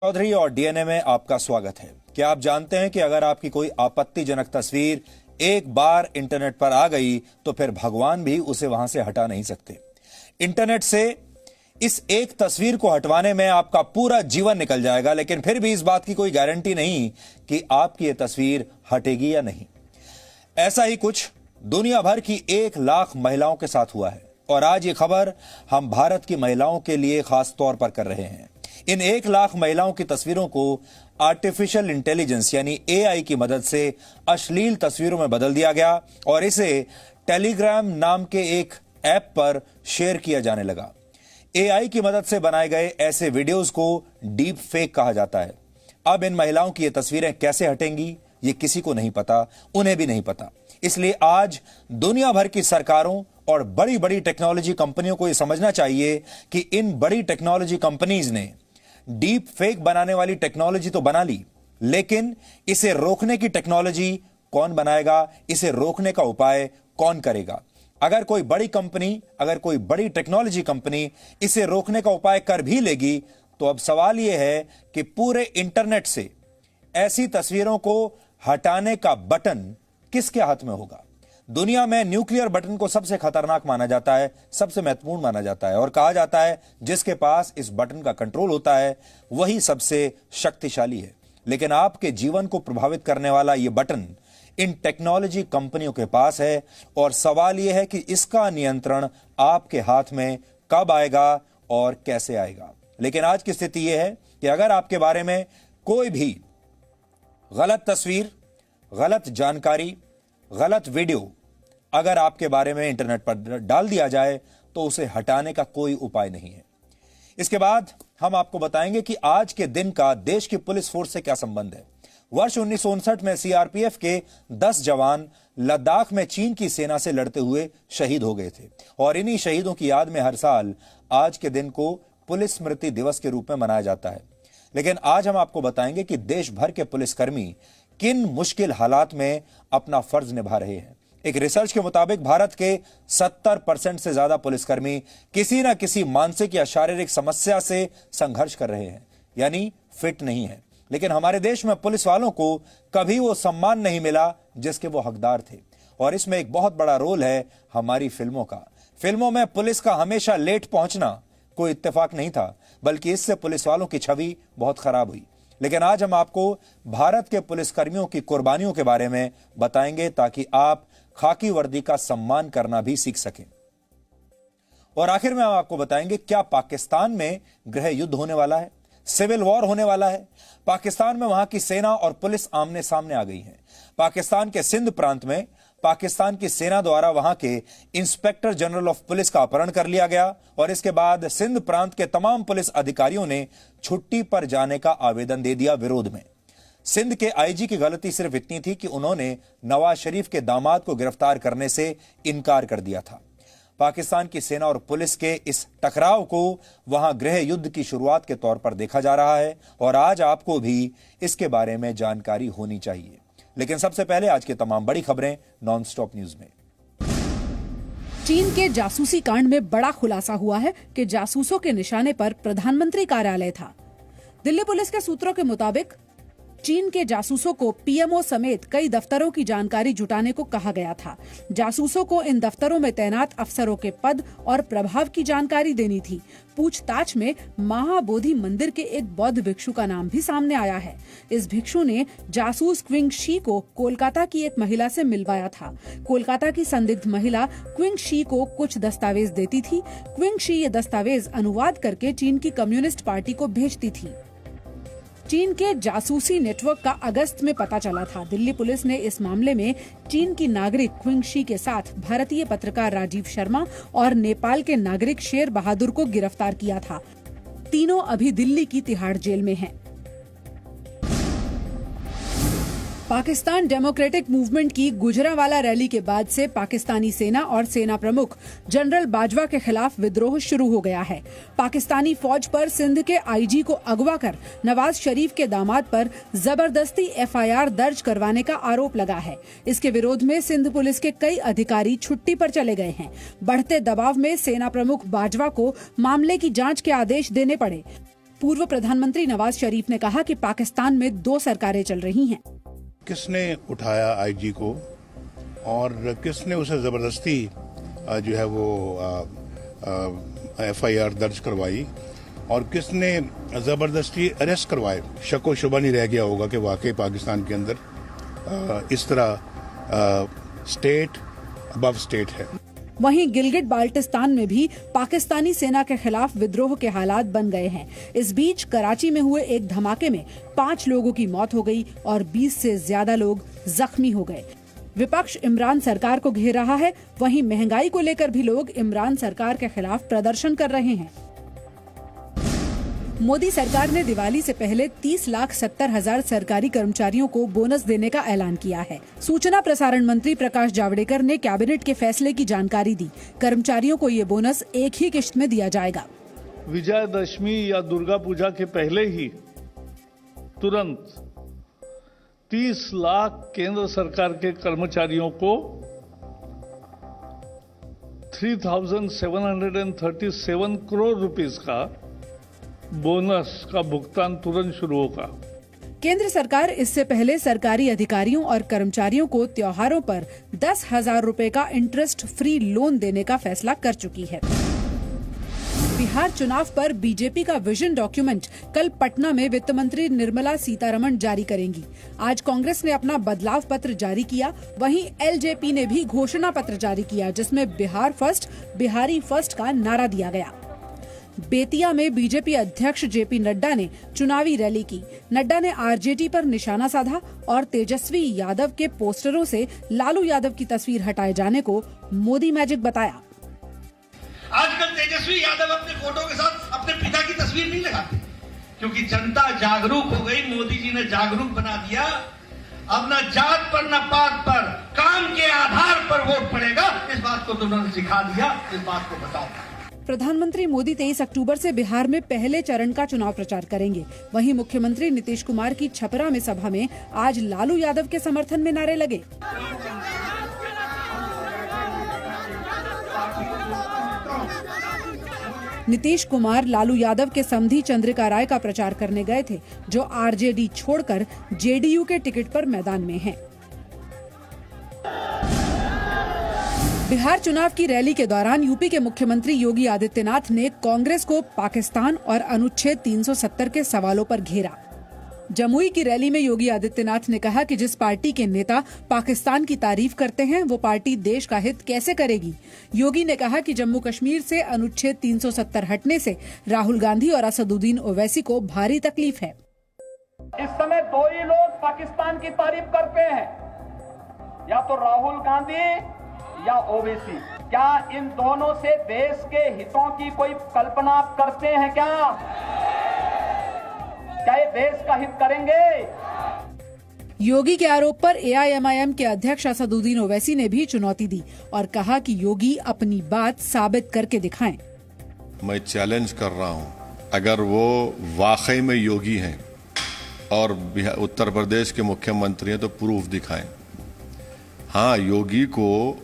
चौधरी और डीएनए में आपका स्वागत है। क्या आप जानते हैं कि अगर आपकी कोई आपत्तिजनक तस्वीर एक बार इंटरनेट पर आ गई तो फिर भगवान भी उसे वहां से हटा नहीं सकते। इंटरनेट से इस एक तस्वीर को हटवाने में आपका पूरा जीवन निकल जाएगा, लेकिन फिर भी इस बात की कोई गारंटी नहीं कि आपकी यह तस्वीर हटेगी या नहीं। ऐसा ही कुछ दुनिया भर की 1 लाख महिलाओं के साथ हुआ है और आज ये खबर हम भारत की महिलाओं के लिए खास तौर पर कर रहे हैं। इन 1 लाख महिलाओं की तस्वीरों को आर्टिफिशियल इंटेलिजेंस यानी एआई की मदद से अश्लील तस्वीरों में बदल दिया गया और इसे टेलीग्राम नाम के एक ऐप पर शेयर किया जाने लगा। एआई की मदद से बनाए गए ऐसे वीडियोस को डीप फेक कहा जाता है। अब इन महिलाओं की ये तस्वीरें कैसे हटेंगी ये किसी को नहीं पता, उन्हें भी नहीं पता। इसलिए आज दुनिया भर की सरकारों और बड़ी बड़ी टेक्नोलॉजी कंपनियों को यह समझना चाहिए कि इन बड़ी टेक्नोलॉजी कंपनीज ने डीप फेक बनाने वाली टेक्नोलॉजी तो बना ली, लेकिन इसे रोकने की टेक्नोलॉजी कौन बनाएगा, इसे रोकने का उपाय कौन करेगा। अगर कोई बड़ी कंपनी, अगर कोई बड़ी टेक्नोलॉजी कंपनी इसे रोकने का उपाय कर भी लेगी तो अब सवाल यह है कि पूरे इंटरनेट से ऐसी तस्वीरों को हटाने का बटन किसके हाथ में होगा। दुनिया में न्यूक्लियर बटन को सबसे खतरनाक माना जाता है, सबसे महत्वपूर्ण माना जाता है और कहा जाता है जिसके पास इस बटन का कंट्रोल होता है वही सबसे शक्तिशाली है। लेकिन आपके जीवन को प्रभावित करने वाला यह बटन इन टेक्नोलॉजी कंपनियों के पास है और सवाल यह है कि इसका नियंत्रण आपके हाथ में कब आएगा और कैसे आएगा। लेकिन आज की स्थिति यह है कि अगर आपके बारे में कोई भी गलत तस्वीर, गलत जानकारी, गलत वीडियो अगर आपके बारे में इंटरनेट पर डाल दिया जाए तो उसे हटाने का कोई उपाय नहीं है। इसके बाद हम आपको बताएंगे कि आज के दिन का देश की पुलिस फोर्स से क्या संबंध है। वर्ष 1959 में सीआरपीएफ के 10 जवान लद्दाख में चीन की सेना से लड़ते हुए शहीद हो गए थे और इन्हीं शहीदों की याद में हर साल आज के दिन को पुलिस स्मृति दिवस के रूप में मनाया जाता है। लेकिन आज हम आपको बताएंगे कि देश भर के पुलिसकर्मी किन मुश्किल हालात में अपना फर्ज निभा रहे हैं। एक रिसर्च के मुताबिक भारत के 70% से ज्यादा पुलिसकर्मी किसी ना किसी मानसिक या शारीरिक समस्या से संघर्ष कर रहे हैं, यानी फिट नहीं है। लेकिन हमारे देश में पुलिस वालों को कभी वो सम्मान नहीं मिला जिसके वो हकदार थे और इसमें एक बहुत बड़ा रोल है हमारी फिल्मों का। फिल्मों में पुलिस का हमेशा लेट पहुंचना कोई इत्तेफाक नहीं था, बल्कि इससे पुलिस वालों की छवि बहुत खराब हुई। लेकिन आज हम आपको भारत के पुलिसकर्मियों की कुर्बानियों के बारे में बताएंगे ताकि आप खाकी वर्दी का सम्मान करना भी सीख सकें। और आखिर में हम आपको बताएंगे क्या पाकिस्तान में गृह युद्ध होने वाला है, सिविल वॉर होने वाला है। पाकिस्तान में वहां की सेना और पुलिस आमने सामने आ गई है। पाकिस्तान के सिंध प्रांत में पाकिस्तान की सेना द्वारा वहां के इंस्पेक्टर जनरल ऑफ पुलिस का अपहरण कर लिया गया और इसके बाद सिंध प्रांत के तमाम पुलिस अधिकारियों ने छुट्टी पर जाने का आवेदन दे दिया विरोध में। सिंध के आईजी की गलती सिर्फ इतनी थी कि उन्होंने नवाज शरीफ के दामाद को गिरफ्तार करने से इनकार कर दिया था। पाकिस्तान की सेना और पुलिस के इस टकराव को वहां गृह युद्ध की शुरुआत के तौर पर देखा जा रहा है और आज आपको भी इसके बारे में जानकारी होनी चाहिए। लेकिन सबसे पहले आज की तमाम बड़ी खबरें नॉन स्टॉप न्यूज में। चीन के जासूसी कांड में बड़ा खुलासा हुआ है कि जासूसों के निशाने पर प्रधानमंत्री कार्यालय था। दिल्ली पुलिस के सूत्रों के मुताबिक चीन के जासूसों को पीएमओ समेत कई दफ्तरों की जानकारी जुटाने को कहा गया था। जासूसों को इन दफ्तरों में तैनात अफसरों के पद और प्रभाव की जानकारी देनी थी। पूछताछ में महाबोधि मंदिर के एक बौद्ध भिक्षु का नाम भी सामने आया है। इस भिक्षु ने जासूस क्विंग शी को कोलकाता की एक महिला से मिलवाया था। कोलकाता की संदिग्ध महिला क्विंग शी को कुछ दस्तावेज देती थी। क्विंग शी ये दस्तावेज अनुवाद करके चीन की कम्युनिस्ट पार्टी को भेजती थी। चीन के जासूसी नेटवर्क का अगस्त में पता चला था। दिल्ली पुलिस ने इस मामले में चीन की नागरिक क्विंग शी के साथ भारतीय पत्रकार राजीव शर्मा और नेपाल के नागरिक शेर बहादुर को गिरफ्तार किया था। तीनों अभी दिल्ली की तिहाड़ जेल में हैं। पाकिस्तान डेमोक्रेटिक मूवमेंट की गुजरांवाला रैली के बाद से पाकिस्तानी सेना और सेना प्रमुख जनरल बाजवा के खिलाफ विद्रोह शुरू हो गया है। पाकिस्तानी फौज पर सिंध के आईजी को अगवा कर नवाज शरीफ के दामाद पर जबरदस्ती एफआईआर दर्ज करवाने का आरोप लगा है। इसके विरोध में सिंध पुलिस के कई अधिकारी छुट्टी पर चले गए हैं। बढ़ते दबाव में सेना प्रमुख बाजवा को मामले की जांच के आदेश देने पड़े। पूर्व प्रधानमंत्री नवाज शरीफ ने कहा कि पाकिस्तान में 2 सरकारें चल रही हैं। किसने उठाया आईजी को और किसने उसे जबरदस्ती जो है वो एफआईआर दर्ज करवाई और किसने जबरदस्ती अरेस्ट करवाए, शक व शुबा नहीं रह गया होगा कि वाकई पाकिस्तान के अंदर इस तरह स्टेट अबव स्टेट है। वहीं गिलगिट बाल्टिस्तान में भी पाकिस्तानी सेना के खिलाफ विद्रोह के हालात बन गए हैं। इस बीच कराची में हुए एक धमाके में 5 लोगों की मौत हो गई और 20 से ज्यादा लोग जख्मी हो गए। विपक्ष इमरान सरकार को घेर रहा है, वहीं महंगाई को लेकर भी लोग इमरान सरकार के खिलाफ प्रदर्शन कर रहे हैं। मोदी सरकार ने दिवाली से पहले 30,70,000 सरकारी कर्मचारियों को बोनस देने का ऐलान किया है। सूचना प्रसारण मंत्री प्रकाश जावड़ेकर ने कैबिनेट के फैसले की जानकारी दी। कर्मचारियों को ये बोनस एक ही किश्त में दिया जाएगा। विजयदशमी या दुर्गा पूजा के पहले ही तुरंत 30 लाख केंद्र सरकार के कर्मचारियों को 3,737 करोड़ रुपीस का बोनस का भुगतान तुरंत शुरू होगा। केंद्र सरकार इससे पहले सरकारी अधिकारियों और कर्मचारियों को त्योहारों पर 10,000 रुपए का इंटरेस्ट फ्री लोन देने का फैसला कर चुकी है। बिहार चुनाव पर बीजेपी का विजन डॉक्यूमेंट कल पटना में वित्त मंत्री निर्मला सीतारमण जारी करेंगी। आज कांग्रेस ने अपना बदलाव पत्र जारी किया, वहीं एलजेपी ने भी घोषणा पत्र जारी किया, जिसमें बिहार फर्स्ट, बिहारी फर्स्ट का नारा दिया गया। बेतिया में बीजेपी अध्यक्ष जेपी नड्डा ने चुनावी रैली की। नड्डा ने आरजेडी पर निशाना साधा और तेजस्वी यादव के पोस्टरों से लालू यादव की तस्वीर हटाए जाने को मोदी मैजिक बताया। आजकल तेजस्वी यादव अपने फोटो के साथ अपने पिता की तस्वीर नहीं लगाते, क्योंकि जनता जागरूक हो गई। मोदी जी ने जागरूक बना दिया। अब न जात पर न पात पर, काम के आधार पर वोट पड़ेगा। इस बात को तो उन्होंने सिखा दिया। इस बात को बताओ। प्रधानमंत्री मोदी 23 अक्टूबर से बिहार में पहले चरण का चुनाव प्रचार करेंगे। वहीं मुख्यमंत्री नीतीश कुमार की छपरा में सभा में आज लालू यादव के समर्थन में नारे लगे। नीतीश कुमार लालू यादव के समधी चंद्रिका राय का प्रचार करने गए थे, जो आरजेडी छोड़कर जेडीयू के टिकट पर मैदान में हैं। बिहार चुनाव की रैली के दौरान यूपी के मुख्यमंत्री योगी आदित्यनाथ ने कांग्रेस को पाकिस्तान और अनुच्छेद 370 के सवालों पर घेरा। जमुई की रैली में योगी आदित्यनाथ ने कहा कि जिस पार्टी के नेता पाकिस्तान की तारीफ करते हैं, वो पार्टी देश का हित कैसे करेगी। योगी ने कहा कि जम्मू कश्मीर से अनुच्छेद 370 हटने से राहुल गांधी और असदुद्दीन ओवैसी को भारी तकलीफ है। इस समय 2 ही लोग पाकिस्तान की तारीफ करते हैं, या तो राहुल गांधी या ओवैसी। क्या इन दोनों से देश के हितों की कोई कल्पना आप करते हैं? क्या ये देश का हित करेंगे? योगी के आरोप पर एआईएमआईएम के अध्यक्ष असदुद्दीन ओवैसी ने भी चुनौती दी और कहा कि योगी अपनी बात साबित करके दिखाएं। मैं चैलेंज कर रहा हूं, अगर वो वाकई में योगी हैं और उत्तर प्रदेश के मुख्यमंत्री हैं तो प्रूफ दिखाएं। हाँ, योगी को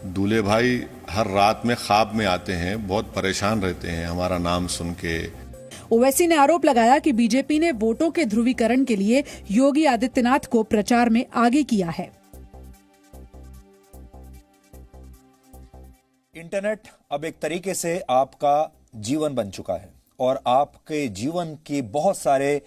दूल्हे भाई हर रात में ख्वाब में आते हैं, बहुत परेशान रहते हैं हमारा नाम सुन के। ओवैसी ने आरोप लगाया कि बीजेपी ने वोटों के ध्रुवीकरण के लिए योगी आदित्यनाथ को प्रचार में आगे किया है। इंटरनेट अब एक तरीके से आपका जीवन बन चुका है और आपके जीवन के बहुत सारे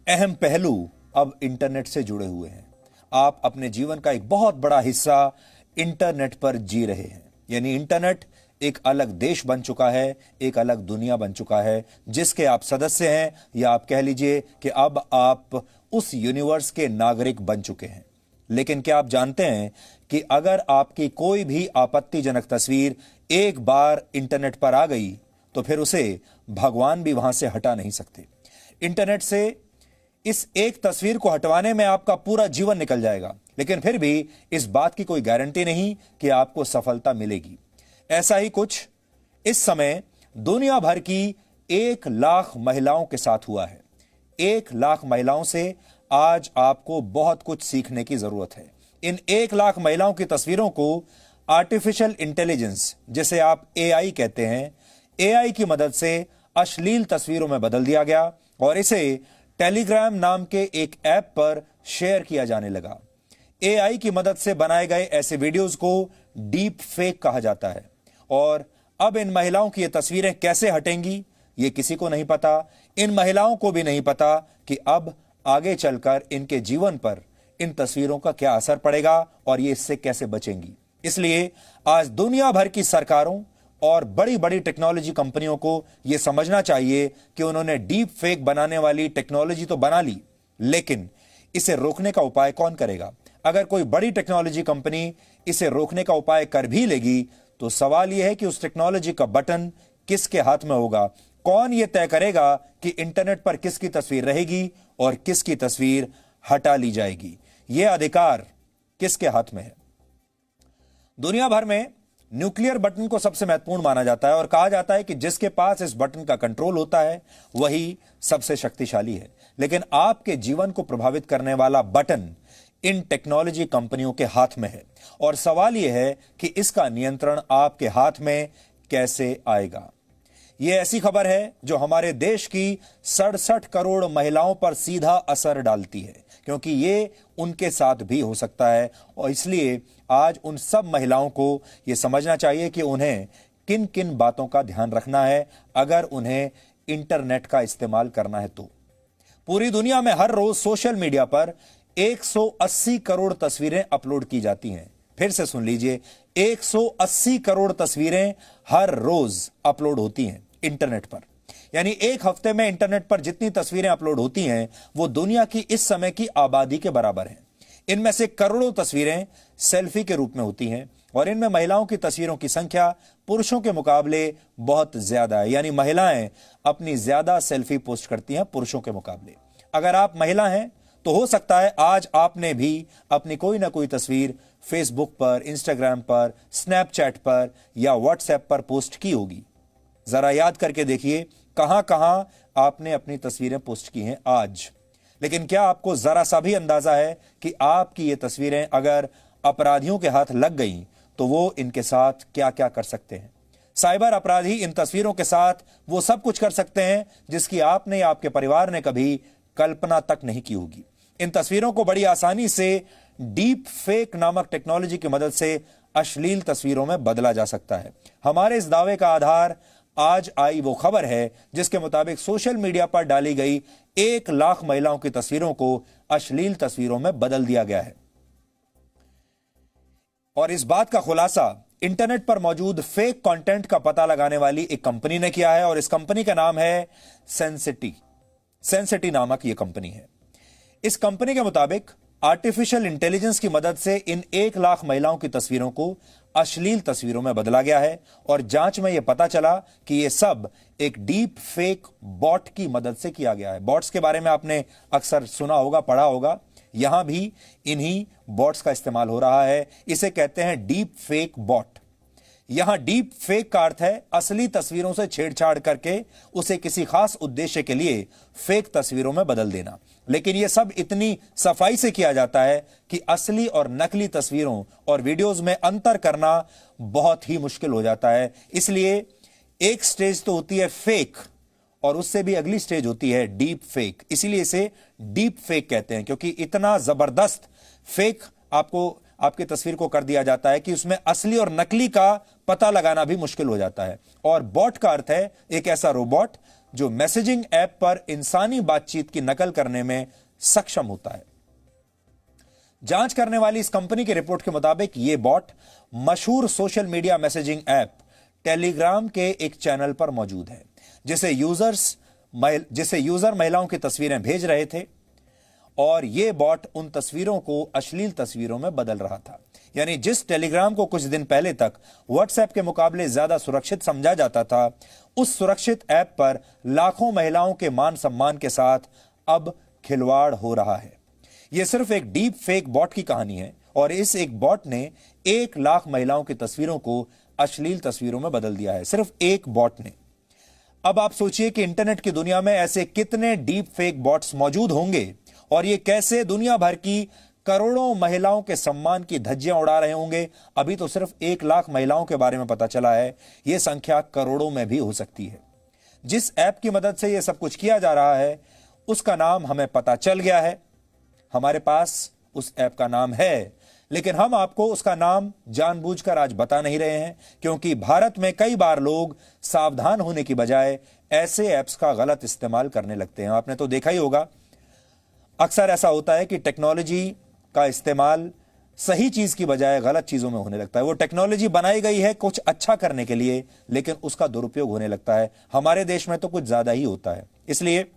अहम पहलू अब इंटरनेट से जुड़े हुए हैं। आप अपने जीवन का एक बहुत बड़ा हिस्सा इंटरनेट पर जी रहे हैं। यानी इंटरनेट एक अलग देश बन चुका है, एक अलग दुनिया बन चुका है, जिसके आप सदस्य हैं, या आप कह लीजिए कि अब आप उस यूनिवर्स के नागरिक बन चुके हैं। लेकिन क्या आप जानते हैं कि अगर आपकी कोई भी आपत्तिजनक तस्वीर एक बार इंटरनेट पर आ गई तो फिर उसे भगवान भी वहां से हटा नहीं सकते। इंटरनेट से इस एक तस्वीर को हटवाने में आपका पूरा जीवन निकल जाएगा, लेकिन फिर भी इस बात की कोई गारंटी नहीं कि आपको सफलता मिलेगी। ऐसा ही कुछ इस समय दुनिया भर की 1 लाख महिलाओं के साथ हुआ है। 1 लाख महिलाओं से आज आपको बहुत कुछ सीखने की जरूरत है। इन 1 लाख महिलाओं की तस्वीरों को आर्टिफिशियल इंटेलिजेंस, जिसे आप एआई कहते हैं, एआई की मदद से अश्लील तस्वीरों में बदल दिया गया और इसे टेलीग्राम नाम के एक ऐप पर शेयर किया जाने लगा। एआई की मदद से बनाए गए ऐसे वीडियोस को डीप फेक कहा जाता है और अब इन महिलाओं की ये तस्वीरें कैसे हटेंगी ये किसी को नहीं पता। इन महिलाओं को भी नहीं पता कि अब आगे चलकर इनके जीवन पर इन तस्वीरों का क्या असर पड़ेगा और ये इससे कैसे बचेंगी। इसलिए आज दुनिया भर की सरकारों और बड़ी बड़ी टेक्नोलॉजी कंपनियों को यह समझना चाहिए कि उन्होंने डीप फेक बनाने वाली टेक्नोलॉजी तो बना ली, लेकिन इसे रोकने का उपाय कौन करेगा। अगर कोई बड़ी टेक्नोलॉजी कंपनी इसे रोकने का उपाय कर भी लेगी तो सवाल यह है कि उस टेक्नोलॉजी का बटन किसके हाथ में होगा। कौन यह तय करेगा कि इंटरनेट पर किसकी तस्वीर रहेगी और किसकी तस्वीर हटा ली जाएगी। यह अधिकार किसके हाथ में है। दुनिया भर में न्यूक्लियर बटन को सबसे महत्वपूर्ण माना जाता है और कहा जाता है कि जिसके पास इस बटन का कंट्रोल होता है वही सबसे शक्तिशाली है। लेकिन आपके जीवन को प्रभावित करने वाला बटन इन टेक्नोलॉजी कंपनियों के हाथ में है और सवाल यह है कि इसका नियंत्रण आपके हाथ में कैसे आएगा। यह ऐसी खबर है जो हमारे देश की 67 करोड़ महिलाओं पर सीधा असर डालती है, क्योंकि ये उनके साथ भी हो सकता है और इसलिए आज उन सब महिलाओं को यह समझना चाहिए कि उन्हें किन किन बातों का ध्यान रखना है अगर उन्हें इंटरनेट का इस्तेमाल करना है तो। पूरी दुनिया में हर रोज सोशल मीडिया पर 180 करोड़ तस्वीरें अपलोड की जाती हैं। फिर से सुन लीजिए, 180 करोड़ तस्वीरें हर रोज अपलोड होती हैं इंटरनेट पर। यानी एक हफ्ते में इंटरनेट पर जितनी तस्वीरें अपलोड होती हैं वो दुनिया की इस समय की आबादी के बराबर हैं। इनमें से करोड़ों तस्वीरें सेल्फी के रूप में होती हैं और इनमें महिलाओं की तस्वीरों की संख्या पुरुषों के मुकाबले बहुत ज्यादा है। यानी महिलाएं अपनी ज्यादा सेल्फी पोस्ट करती हैं पुरुषों के मुकाबले। अगर आप महिला हैं तो हो सकता है आज आपने भी अपनी कोई ना कोई तस्वीर फेसबुक पर, इंस्टाग्राम पर, स्नैपचैट पर या व्हाट्सएप पर पोस्ट की होगी। जरा याद करके देखिए कहां कहां आपने अपनी तस्वीरें पोस्ट की हैं आज। लेकिन क्या आपको जरा सा भी अंदाजा है कि आपकी ये तस्वीरें अगर अपराधियों के हाथ लग गई तो वो इनके साथ क्या क्या कर सकते हैं। साइबर अपराधी इन तस्वीरों के साथ वो सब कुछ कर सकते हैं जिसकी आपने या आपके परिवार ने कभी कल्पना तक नहीं की होगी। इन तस्वीरों को बड़ी आसानी से डीप फेक नामक टेक्नोलॉजी की मदद से अश्लील तस्वीरों में बदला जा सकता है। हमारे इस दावे का आधार आज आई वो खबर है जिसके मुताबिक सोशल मीडिया पर डाली गई 1 लाख महिलाओं की तस्वीरों को अश्लील तस्वीरों में बदल दिया गया है। और इस बात का खुलासा इंटरनेट पर मौजूद फेक कंटेंट का पता लगाने वाली एक कंपनी ने किया है और इस कंपनी का नाम है सेंसिटी नामक यह कंपनी है। इस कंपनी के मुताबिक आर्टिफिशियल इंटेलिजेंस की मदद से इन 1 लाख महिलाओं की तस्वीरों को अश्लील तस्वीरों में बदला गया है और जांच में यह पता चला कि यह सब एक डीप फेक बॉट की मदद से किया गया है। बॉट्स के बारे में आपने अक्सर सुना होगा, पढ़ा होगा। यहां भी इन्हीं बॉट्स का इस्तेमाल हो रहा है। इसे कहते हैं डीप फेक बॉट। यहां डीप फेक का अर्थ है असली तस्वीरों से छेड़छाड़ करके उसे किसी खास उद्देश्य के लिए फेक तस्वीरों में बदल देना। लेकिन यह सब इतनी सफाई से किया जाता है कि असली और नकली तस्वीरों और वीडियोस में अंतर करना बहुत ही मुश्किल हो जाता है। इसलिए एक स्टेज तो होती है फेक और उससे भी अगली स्टेज होती है डीप फेक। इसीलिए इसे डीप फेक कहते हैं, क्योंकि इतना जबरदस्त फेक आपकी तस्वीर को कर दिया जाता है कि उसमें असली और नकली का पता लगाना भी मुश्किल हो जाता है। और बॉट का अर्थ है एक ऐसा रोबोट जो मैसेजिंग ऐप पर इंसानी बातचीत की नकल करने में सक्षम होता है। जांच करने वाली इस कंपनी की रिपोर्ट के मुताबिक यह बॉट मशहूर social media messaging app Telegram के एक चैनल पर मौजूद है, जिसे यूजर महिलाओं की तस्वीरें भेज रहे थे और यह बॉट उन तस्वीरों को अश्लील तस्वीरों में बदल रहा था। यानी जिस टेलीग्राम को कुछ दिन पहले तक व्हाट्सएप के मुकाबले ज्यादा सुरक्षित समझा जाता था, उस सुरक्षित ऐप पर लाखों महिलाओं के मान सम्मान के साथ अब खिलवाड़ हो रहा है। यह सिर्फ एक डीप फेक बॉट की कहानी है और इस एक बॉट ने 1 लाख महिलाओं की तस्वीरों को अश्लील तस्वीरों में बदल दिया है, सिर्फ एक बॉट ने। अब आप सोचिए कि इंटरनेट की दुनिया में ऐसे कितने डीप फेक बॉट्स मौजूद होंगे और ये कैसे दुनिया भर की करोड़ों महिलाओं के सम्मान की धज्जियां उड़ा रहे होंगे। अभी तो सिर्फ 1 लाख महिलाओं के बारे में पता चला है, यह संख्या करोड़ों में भी हो सकती है। जिस ऐप की मदद से यह सब कुछ किया जा रहा है उसका नाम हमें पता चल गया है, हमारे पास उस ऐप का नाम है, लेकिन हम आपको उसका नाम जानबूझकर आज बता नहीं रहे हैं, क्योंकि भारत में कई बार लोग सावधान होने की बजाय ऐसे ऐप्स का गलत इस्तेमाल करने लगते हैं। आपने तो देखा ही होगा, अक्सर ऐसा होता है कि टेक्नोलॉजी का इस्तेमाल सही चीज की बजाय गलत चीजों में होने लगता है। वो टेक्नोलॉजी बनाई गई है कुछ अच्छा करने के लिए, लेकिन उसका दुरुपयोग होने लगता है। हमारे देश में तो कुछ ज्यादा ही होता है। इसलिए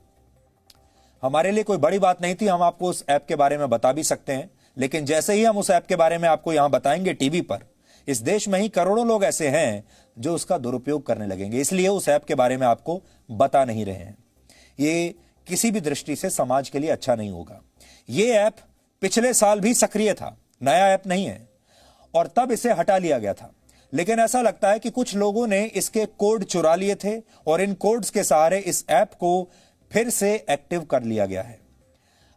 हमारे लिए कोई बड़ी बात नहीं थी, हम आपको उस ऐप के बारे में बता भी सकते हैं, लेकिन जैसे ही हम उस ऐप के बारे में आपको यहां बताएंगे टीवी पर, इस देश में ही करोड़ों लोग ऐसे हैं जो उसका दुरुपयोग करने लगेंगे। इसलिए उस ऐप के बारे में आपको बता नहीं रहे हैं। ये किसी भी दृष्टि से समाज के लिए अच्छा नहीं होगा। ये ऐप पिछले साल भी सक्रिय था, नया ऐप नहीं है, और तब इसे हटा लिया गया था। लेकिन ऐसा लगता है कि कुछ लोगों ने इसके कोड चुरा लिए थे और इन कोड्स के सहारे इस ऐप को फिर से एक्टिव कर लिया गया है।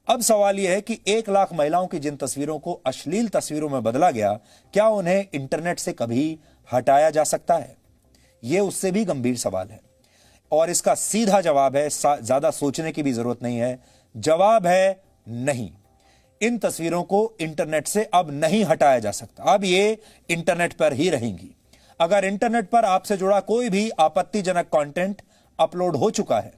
अब सवाल यह है कि 1 लाख महिलाओं की जिन तस्वीरों को अश्लील तस्वीरों में बदला गया, क्या उन्हें इंटरनेट से कभी हटाया जा सकता है? यह उससे भी गंभीर सवाल है और इसका सीधा जवाब है, ज्यादा सोचने की भी जरूरत नहीं है, जवाब है नहीं। इन तस्वीरों को इंटरनेट से अब नहीं हटाया जा सकता, अब ये इंटरनेट पर ही रहेंगी। अगर इंटरनेट पर आपसे जुड़ा कोई भी आपत्तिजनक कंटेंट अपलोड हो चुका है,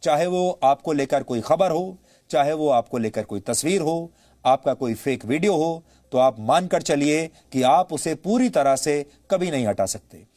चाहे वो आपको लेकर कोई खबर हो, चाहे वो आपको लेकर कोई तस्वीर हो, आपका कोई फेक वीडियो हो, तो आप मानकर चलिए कि आप उसे पूरी तरह से कभी नहीं हटा सकते।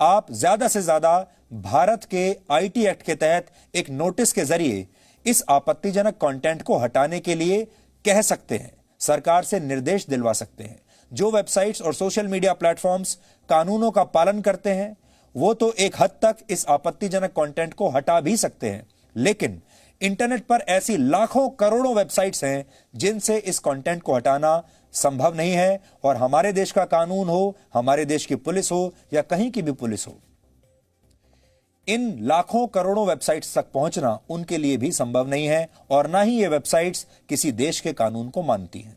आप ज्यादा से ज्यादा भारत के आईटी एक्ट के तहत एक नोटिस के जरिए इस आपत्तिजनक कंटेंट को हटाने के लिए कह सकते हैं, सरकार से निर्देश दिलवा सकते हैं। जो वेबसाइट्स और सोशल मीडिया प्लेटफॉर्म्स कानूनों का पालन करते हैं वो तो एक हद तक इस आपत्तिजनक कंटेंट को हटा भी सकते हैं, लेकिन इंटरनेट पर ऐसी लाखों करोड़ों वेबसाइट्स हैं जिनसे इस कंटेंट को हटाना संभव नहीं है। और हमारे देश का कानून हो, हमारे देश की पुलिस हो या कहीं की भी पुलिस हो, इन लाखों करोड़ों वेबसाइट्स तक पहुंचना उनके लिए भी संभव नहीं है और ना ही ये वेबसाइट्स किसी देश के कानून को मानती हैं।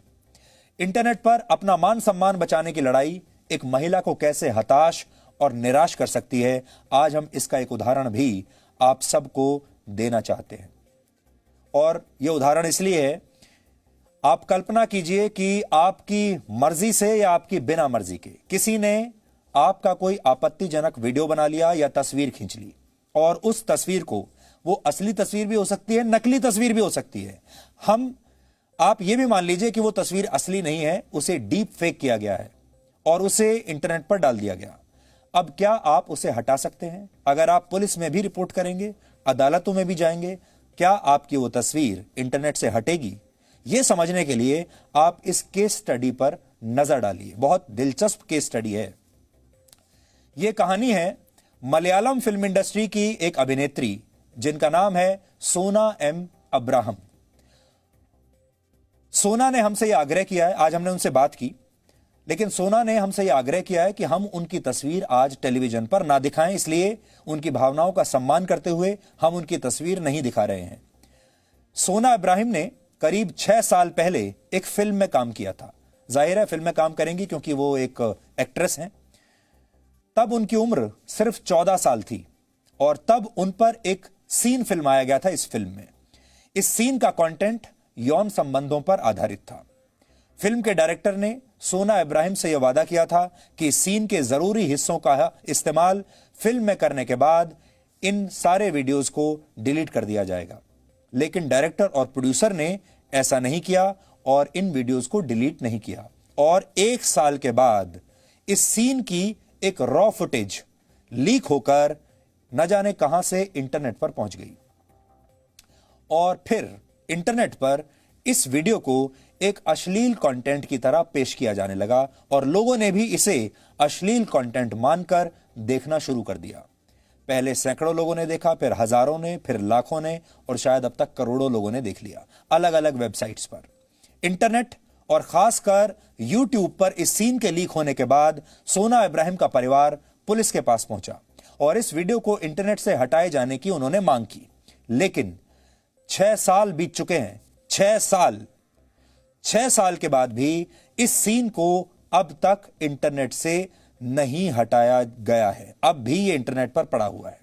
इंटरनेट पर अपना मान सम्मान बचाने की लड़ाई एक महिला को कैसे हताश और निराश कर सकती है, आज हम इसका एक उदाहरण भी आप सबको देना चाहते हैं। और यह उदाहरण इसलिए है, आप कल्पना कीजिए कि आपकी मर्जी से या आपकी बिना मर्जी के किसी ने आपका कोई आपत्तिजनक वीडियो बना लिया या तस्वीर खींच ली, और उस तस्वीर को, वो असली तस्वीर भी हो सकती है, नकली तस्वीर भी हो सकती है, आप ये भी मान लीजिए कि वो तस्वीर असली नहीं है, उसे डीप फेक किया गया है और उसे इंटरनेट पर डाल दिया गया। अब क्या आप उसे हटा सकते हैं? अगर आप पुलिस में भी रिपोर्ट करेंगे, अदालतों में भी जाएंगे, क्या आपकी वो तस्वीर इंटरनेट से हटेगी? यह समझने के लिए आप इस केस स्टडी पर नजर डालिए। बहुत दिलचस्प केस स्टडी है। यह कहानी है मलयालम फिल्म इंडस्ट्री की एक अभिनेत्री जिनका नाम है सोना एम अब्राहम। सोना ने हमसे यह आग्रह किया है, आज हमने उनसे बात की, लेकिन सोना ने हमसे यह आग्रह किया है कि हम उनकी तस्वीर आज टेलीविजन पर ना दिखाएं, इसलिए उनकी भावनाओं का सम्मान करते हुए हम उनकी तस्वीर नहीं दिखा रहे हैं। सोना इब्राहिम ने करीब 6 साल पहले एक फिल्म में काम किया था। जाहिर है फिल्म में काम करेंगी क्योंकि वो एक एक्ट्रेस हैं। तब उनकी उम्र सिर्फ 14 साल थी और तब उन पर एक सीन फिल्माया गया था। इस फिल्म में इस सीन का कंटेंट यौन संबंधों पर आधारित था। फिल्म के डायरेक्टर ने सोना इब्राहिम से यह वादा किया था कि सीन के जरूरी हिस्सों का इस्तेमाल फिल्म में करने के बाद इन सारे वीडियोस को डिलीट कर दिया जाएगा, लेकिन डायरेक्टर और प्रोड्यूसर ने ऐसा नहीं किया और इन वीडियोस को डिलीट नहीं किया। और 1 साल के बाद इस सीन की एक रॉ फुटेज लीक होकर न जाने कहां से इंटरनेट पर पहुंच गई और फिर इंटरनेट पर इस वीडियो को एक अश्लील कंटेंट की तरह पेश किया जाने लगा और लोगों ने भी इसे अश्लील कंटेंट मानकर देखना शुरू कर दिया। पहले सैकड़ों लोगों ने देखा, फिर हजारों ने, फिर लाखों ने और शायद अब तक करोड़ों लोगों ने देख लिया अलग अलग वेबसाइट्स पर। इंटरनेट और खासकर यूट्यूब पर इस सीन के लीक होने के बाद सोना इब्राहिम का परिवार पुलिस के पास पहुंचा और इस वीडियो को इंटरनेट से हटाए जाने की उन्होंने मांग की। लेकिन 6 साल बीत चुके हैं। 6 साल के बाद भी इस सीन को अब तक इंटरनेट से नहीं हटाया गया है। अब भी यह इंटरनेट पर पड़ा हुआ है।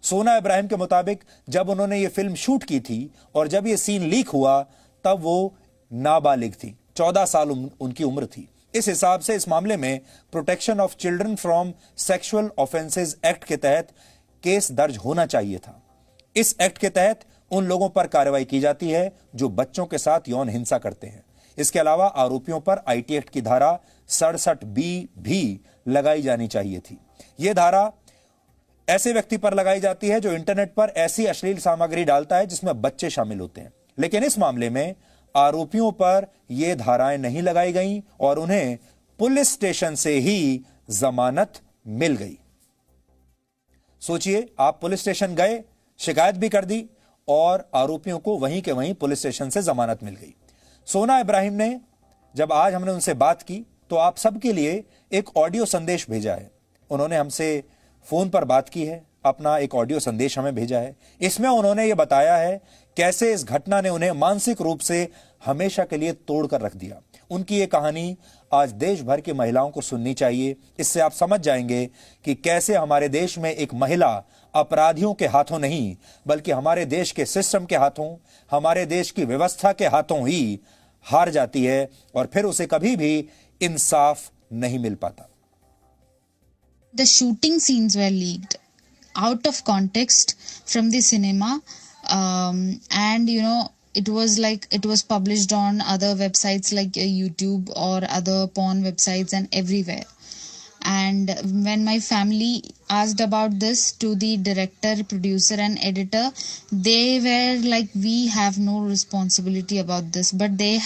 सोना इब्राहिम के मुताबिक जब उन्होंने ये फिल्म शूट की थी और जब ये सीन लीक हुआ तब वो नाबालिग थी, 14 साल उनकी उम्र थी। इस हिसाब से इस मामले में protection of children from sexual offences act के तहत केस दर्ज होना चाहिए था। इस एक्ट के तहत उन लोगों पर कार्रवाई की जाती है जो बच्चों के साथ यौन हिंसा करते हैं। इसके अलावा आरोपियों पर आईटी एक्ट की धारा 67B भी लगाई जानी चाहिए थी। यह धारा ऐसे व्यक्ति पर लगाई जाती है जो इंटरनेट पर ऐसी अश्लील सामग्री डालता है जिसमें बच्चे शामिल होते हैं। लेकिन इस मामले में आरोपियों पर यह धाराएं नहीं लगाई गईं और उन्हें पुलिस स्टेशन से ही जमानत मिल गई। सोचिए, आप पुलिस स्टेशन गए, शिकायत भी कर दी और आरोपियों को वहीं के वहीं पुलिस स्टेशन से जमानत मिल गई। सोना इब्राहिम ने जब आज हमने उनसे बात की तो आप सबके लिए एक ऑडियो संदेश भेजा है। उन्होंने हमसे फोन पर बात की है, अपना एक ऑडियो संदेश हमें भेजा है। इसमें उन्होंने यह बताया है कैसे इस घटना ने उन्हें मानसिक रूप से हमेशा के लिए तोड़कर रख दिया। उनकी ये कहानी आज देश भर की महिलाओं को सुननी चाहिए। इससे आप समझ जाएंगे कि कैसे हमारे देश में एक महिला अपराधियों के हाथों नहीं बल्कि हमारे देश के सिस्टम के हाथों, हमारे देश की व्यवस्था के हाथों ही हार जाती है और फिर उसे कभी भी इंसाफ नहीं मिल पाता। The shooting scenes were leaked out of context from the cinema, and it was published on other websites like YouTube or other porn websites and everywhere. And when my family asked about this to the director, producer and editor, they were like, we have no responsibility about this, but they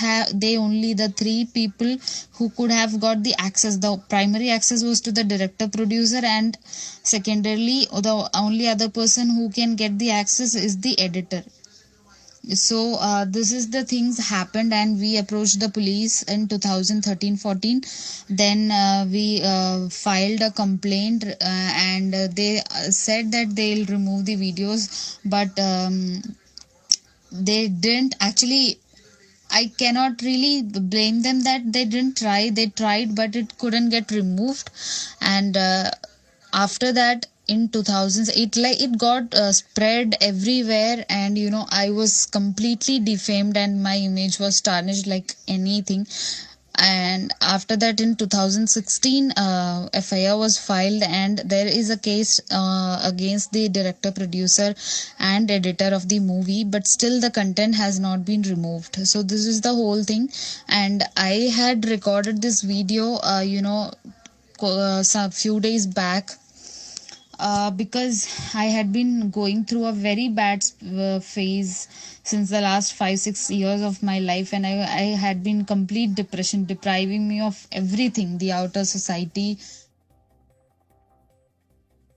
only the 3 people who could have got the access. The primary access was to the director, producer, and secondarily the only other person who can get the access is the editor. So this is the things happened, and we approached the police in 2013-14. Then we filed a complaint, and they said that they'll remove the videos, but they didn't. Actually, I cannot really blame them that they didn't try. They tried, but it couldn't get removed. And after that, in 2000s, it got spread everywhere, and I was completely defamed and my image was tarnished like anything. And after that, in 2016, FIR was filed, and there is a case against the director, producer and editor of the movie, but still the content has not been removed. So this is the whole thing. And I had recorded this video a few days back, because I had been going through a very bad phase since the last 5-6 years of my life, and I had been complete depression, depriving me of everything, the outer society.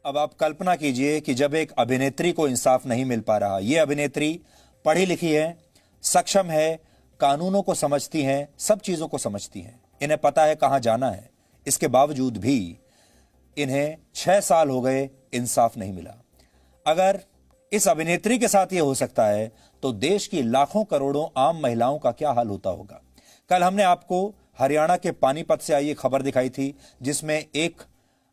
अब आप कल्पना कीजिए कि जब एक अभिनेत्री को इंसाफ नहीं मिल पा रहा, ये अभिनेत्री पढ़ी लिखी है, सक्षम है, कानूनों को समझती हैं, सब चीजों को समझती हैं, इन्हें पता है कहां जाना है, इसके बावजूद भी इन्हें 6 साल हो गए, इंसाफ नहीं मिला। अगर इस अभिनेत्री के साथ यह हो सकता है तो देश की लाखों करोड़ों आम महिलाओं का क्या हाल होता होगा। कल हमने आपको हरियाणा के पानीपत से आई एक खबर दिखाई थी जिसमें एक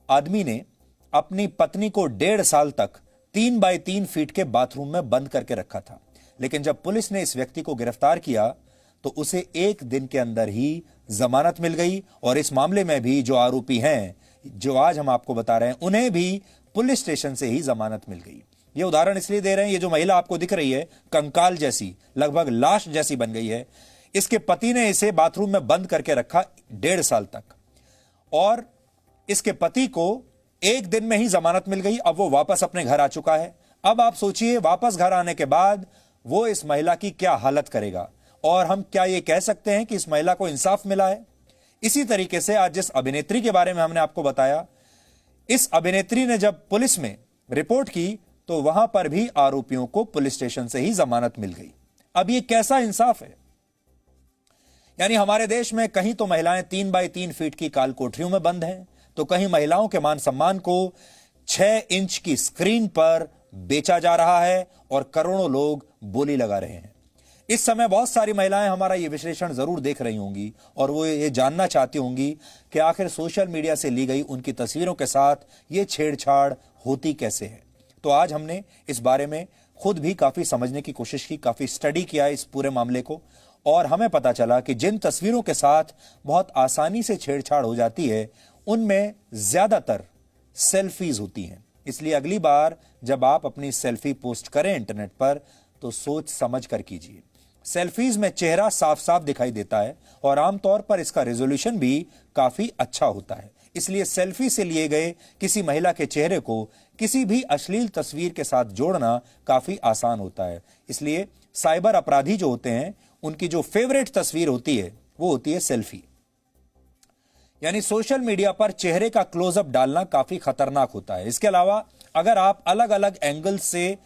आदमी ने अपनी पत्नी को 1.5 साल तक 3 बाय 3 फीट के बाथरूम में बंद करके रखा था, लेकिन जब पुलिस ने इस व्यक्ति को गिरफ्तार किया तो उसे 1 दिन के अंदर ही जमानत मिल गई। और इस मामले में भी जो आरोपी हैं, जो आज हम आपको बता रहे हैं, उन्हें भी पुलिस स्टेशन से ही जमानत मिल गई। ये उदाहरण इसलिए दे रहे हैं, ये जो महिला आपको दिख रही है कंकाल जैसी, लगभग लाश जैसी बन गई है, इसके पति ने इसे बाथरूम में बंद करके रखा 1.5 साल तक, और इसके पति को 1 दिन में ही जमानत मिल गई। अब वो वापस अपने घर आ चुका है। अब आप सोचिए, वापस घर आने के बाद वो इस महिला की क्या हालत करेगा, और हम क्या ये कह सकते हैं कि इस महिला को इंसाफ मिला है। इसी तरीके से आज जिस अभिनेत्री के बारे में हमने आपको बताया, इस अभिनेत्री ने जब पुलिस में रिपोर्ट की तो वहां पर भी आरोपियों को पुलिस स्टेशन से ही जमानत मिल गई। अब ये कैसा इंसाफ है? यानी हमारे देश में कहीं तो महिलाएं 3 बाय 3 फीट की काल कोठरियों में बंद हैं, तो कहीं महिलाओं के मान सम्मान को 6 इंच की स्क्रीन पर बेचा जा रहा है और करोड़ों लोग बोली लगा रहे हैं। इस समय बहुत सारी महिलाएं हमारा ये विश्लेषण जरूर देख रही होंगी और वो ये जानना चाहती होंगी कि आखिर सोशल मीडिया से ली गई उनकी तस्वीरों के साथ ये छेड़छाड़ होती कैसे है। तो आज हमने इस बारे में खुद भी काफी समझने की कोशिश की, काफी स्टडी किया इस पूरे मामले को, और हमें पता चला कि जिन तस्वीरों के साथ बहुत आसानी से छेड़छाड़ हो जाती है उनमें ज्यादातर सेल्फीज होती हैं। इसलिए अगली बार जब आप अपनी सेल्फी पोस्ट करें इंटरनेट पर तो सोच समझ कर कीजिए। सेल्फीज में चेहरा साफ साफ दिखाई देता है और आमतौर पर इसका रेजोल्यूशन भी काफी अच्छा होता है। इसलिए सेल्फी से लिए गए किसी महिला के चेहरे को किसी भी अश्लील तस्वीर के साथ जोड़ना काफी आसान होता है। इसलिए साइबर अपराधी जो होते हैं उनकी जो फेवरेट तस्वीर होती है वो होती है सेल्फी। यानी सोशल मीडिया पर चेहरे का क्लोजअप डालना काफी खतरनाक होता है। इसके अलावा अगर आप अलग अलग एंगल से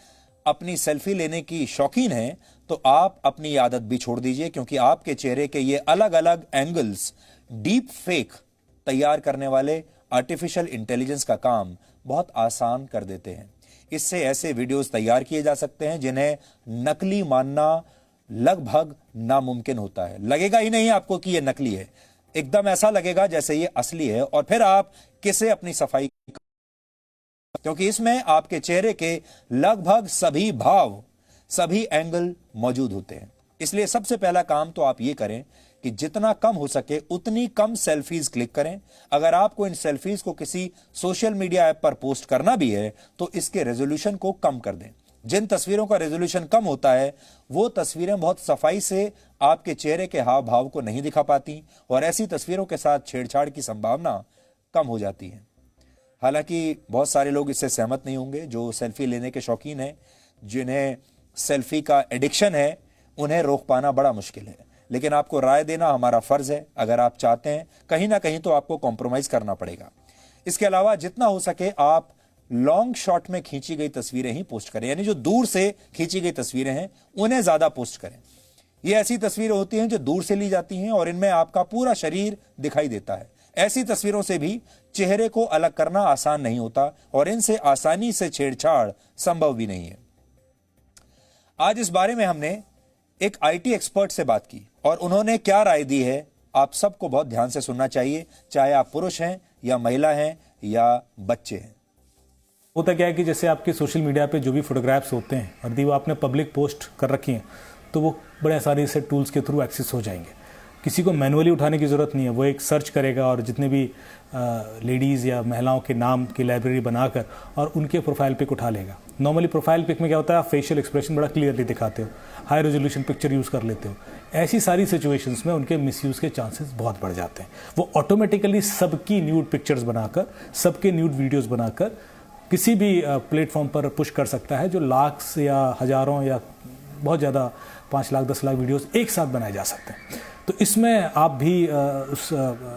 अपनी सेल्फी लेने की शौकीन हैं तो आप अपनी आदत भी छोड़ दीजिए, क्योंकि आपके चेहरे के ये अलग अलग एंगल्स डीप फेक तैयार करने वाले आर्टिफिशियल इंटेलिजेंस का काम बहुत आसान कर देते हैं। इससे ऐसे वीडियोस तैयार किए जा सकते हैं जिन्हें नकली मानना लगभग नामुमकिन होता है। लगेगा ही नहीं आपको कि यह नकली है, एकदम ऐसा लगेगा जैसे ये असली है, और फिर आप किसे अपनी सफाई, क्योंकि इसमें आपके चेहरे के लगभग सभी भाव, सभी एंगल मौजूद होते हैं। इसलिए सबसे पहला काम तो आप ये करें कि जितना कम हो सके उतनी कम सेल्फीज क्लिक करें। अगर आपको इन सेल्फीज को किसी सोशल मीडिया ऐप पर पोस्ट करना भी है तो इसके रेजोल्यूशन को कम कर दें। जिन तस्वीरों का रेजोल्यूशन कम होता है वो तस्वीरें बहुत सफाई से आपके चेहरे के हाव भाव को नहीं दिखा पाती और ऐसी तस्वीरों के साथ छेड़छाड़ की संभावना कम हो जाती है। हालांकि बहुत सारे लोग इससे सहमत नहीं होंगे जो सेल्फी लेने के शौकीन हैं, जिन्हें सेल्फी का एडिक्शन है, उन्हें रोक पाना बड़ा मुश्किल है। लेकिन आपको राय देना हमारा फर्ज है। अगर आप चाहते हैं कहीं ना कहीं तो आपको कॉम्प्रोमाइज करना पड़ेगा। इसके अलावा जितना हो सके आप लॉन्ग शॉट में खींची गई तस्वीरें ही पोस्ट करें, यानी जो दूर से खींची गई तस्वीरें हैं उन्हें ज्यादा पोस्ट करें। ये ऐसी तस्वीरें होती हैं जो दूर से ली जाती हैं और इनमें आपका पूरा शरीर दिखाई देता है। ऐसी तस्वीरों से भी चेहरे को अलग करना आसान नहीं होता और इनसे आसानी से छेड़छाड़ संभव भी नहीं है। आज इस बारे में हमने एक आईटी एक्सपर्ट से बात की और उन्होंने क्या राय दी है आप सबको बहुत ध्यान से सुनना चाहिए, चाहे आप पुरुष हैं या महिला हैं या बच्चे हैं। होता क्या है कि जैसे आपके सोशल मीडिया पे जो भी फोटोग्राफ्स होते हैं और यदि वो आपने पब्लिक पोस्ट कर रखी हैं तो वो बड़े आसानी से टूल्स के थ्रू एक्सेस हो जाएंगे। किसी को मैनुअली उठाने की ज़रूरत नहीं है, वो एक सर्च करेगा और जितने भी लेडीज़ या महिलाओं के नाम की लाइब्रेरी बनाकर और उनके प्रोफाइल पिक उठा लेगा। नॉर्मली प्रोफाइल पिक में क्या होता है, आप फेशियल एक्सप्रेशन बड़ा क्लियरली दिखाते हो, हाई रेजोल्यूशन पिक्चर यूज़ कर लेते हो। ऐसी सारी सिचुएशंस में उनके मिसयूज़ के चांसेस बहुत बढ़ जाते हैं। वो ऑटोमेटिकली सबकी न्यूड पिक्चर्स बनाकर, सबके न्यूड वीडियोस बनाकर किसी भी प्लेटफॉर्म पर पुश कर सकता है, जो लाख्स या हज़ारों या बहुत ज़्यादा 5 लाख 10 लाख वीडियोस एक साथ बनाए जा सकते हैं। तो इसमें आप भी उस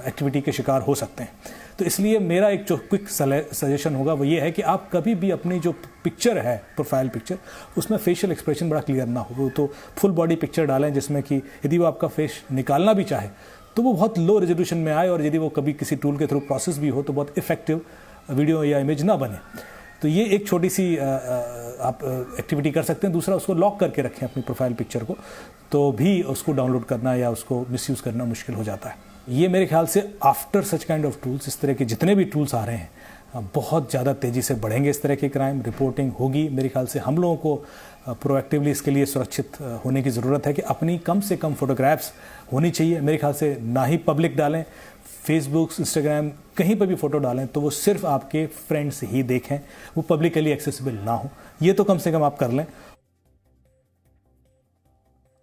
एक्टिविटी के शिकार हो सकते हैं। तो इसलिए मेरा एक जो क्विक सजेशन होगा वो ये है कि आप कभी भी अपनी जो पिक्चर है, प्रोफाइल पिक्चर, उसमें फेशियल एक्सप्रेशन बड़ा क्लियर ना हो। तो फुल बॉडी पिक्चर डालें जिसमें कि यदि वो आपका फेस निकालना भी चाहे तो वो बहुत लो रेजोल्यूशन में आए और यदि वो कभी किसी टूल के थ्रू प्रोसेस भी हो तो बहुत इफेक्टिव वीडियो या इमेज ना बने। तो ये एक छोटी सी आप एक्टिविटी कर सकते हैं। दूसरा, उसको लॉक करके रखें अपनी प्रोफाइल पिक्चर को, तो भी उसको डाउनलोड करना या उसको मिसयूज़ करना मुश्किल हो जाता है। ये मेरे ख्याल से after such kind of tools, इस तरह के जितने भी टूल्स आ रहे हैं, बहुत ज़्यादा तेज़ी से बढ़ेंगे इस तरह के क्राइम, रिपोर्टिंग होगी। मेरे ख्याल से हम लोगों को प्रोएक्टिवली इसके लिए सुरक्षित होने की ज़रूरत है कि अपनी कम से कम फोटोग्राफ्स होनी चाहिए। मेरे ख्याल से ना ही पब्लिक डालें, फेसबुक, इंस्टाग्राम, कहीं पर भी फ़ोटो डालें तो वो सिर्फ आपके फ्रेंड्स ही देखें, वो पब्लिकली एक्सेसिबल ना हो। ये तो कम से कम आप कर लें।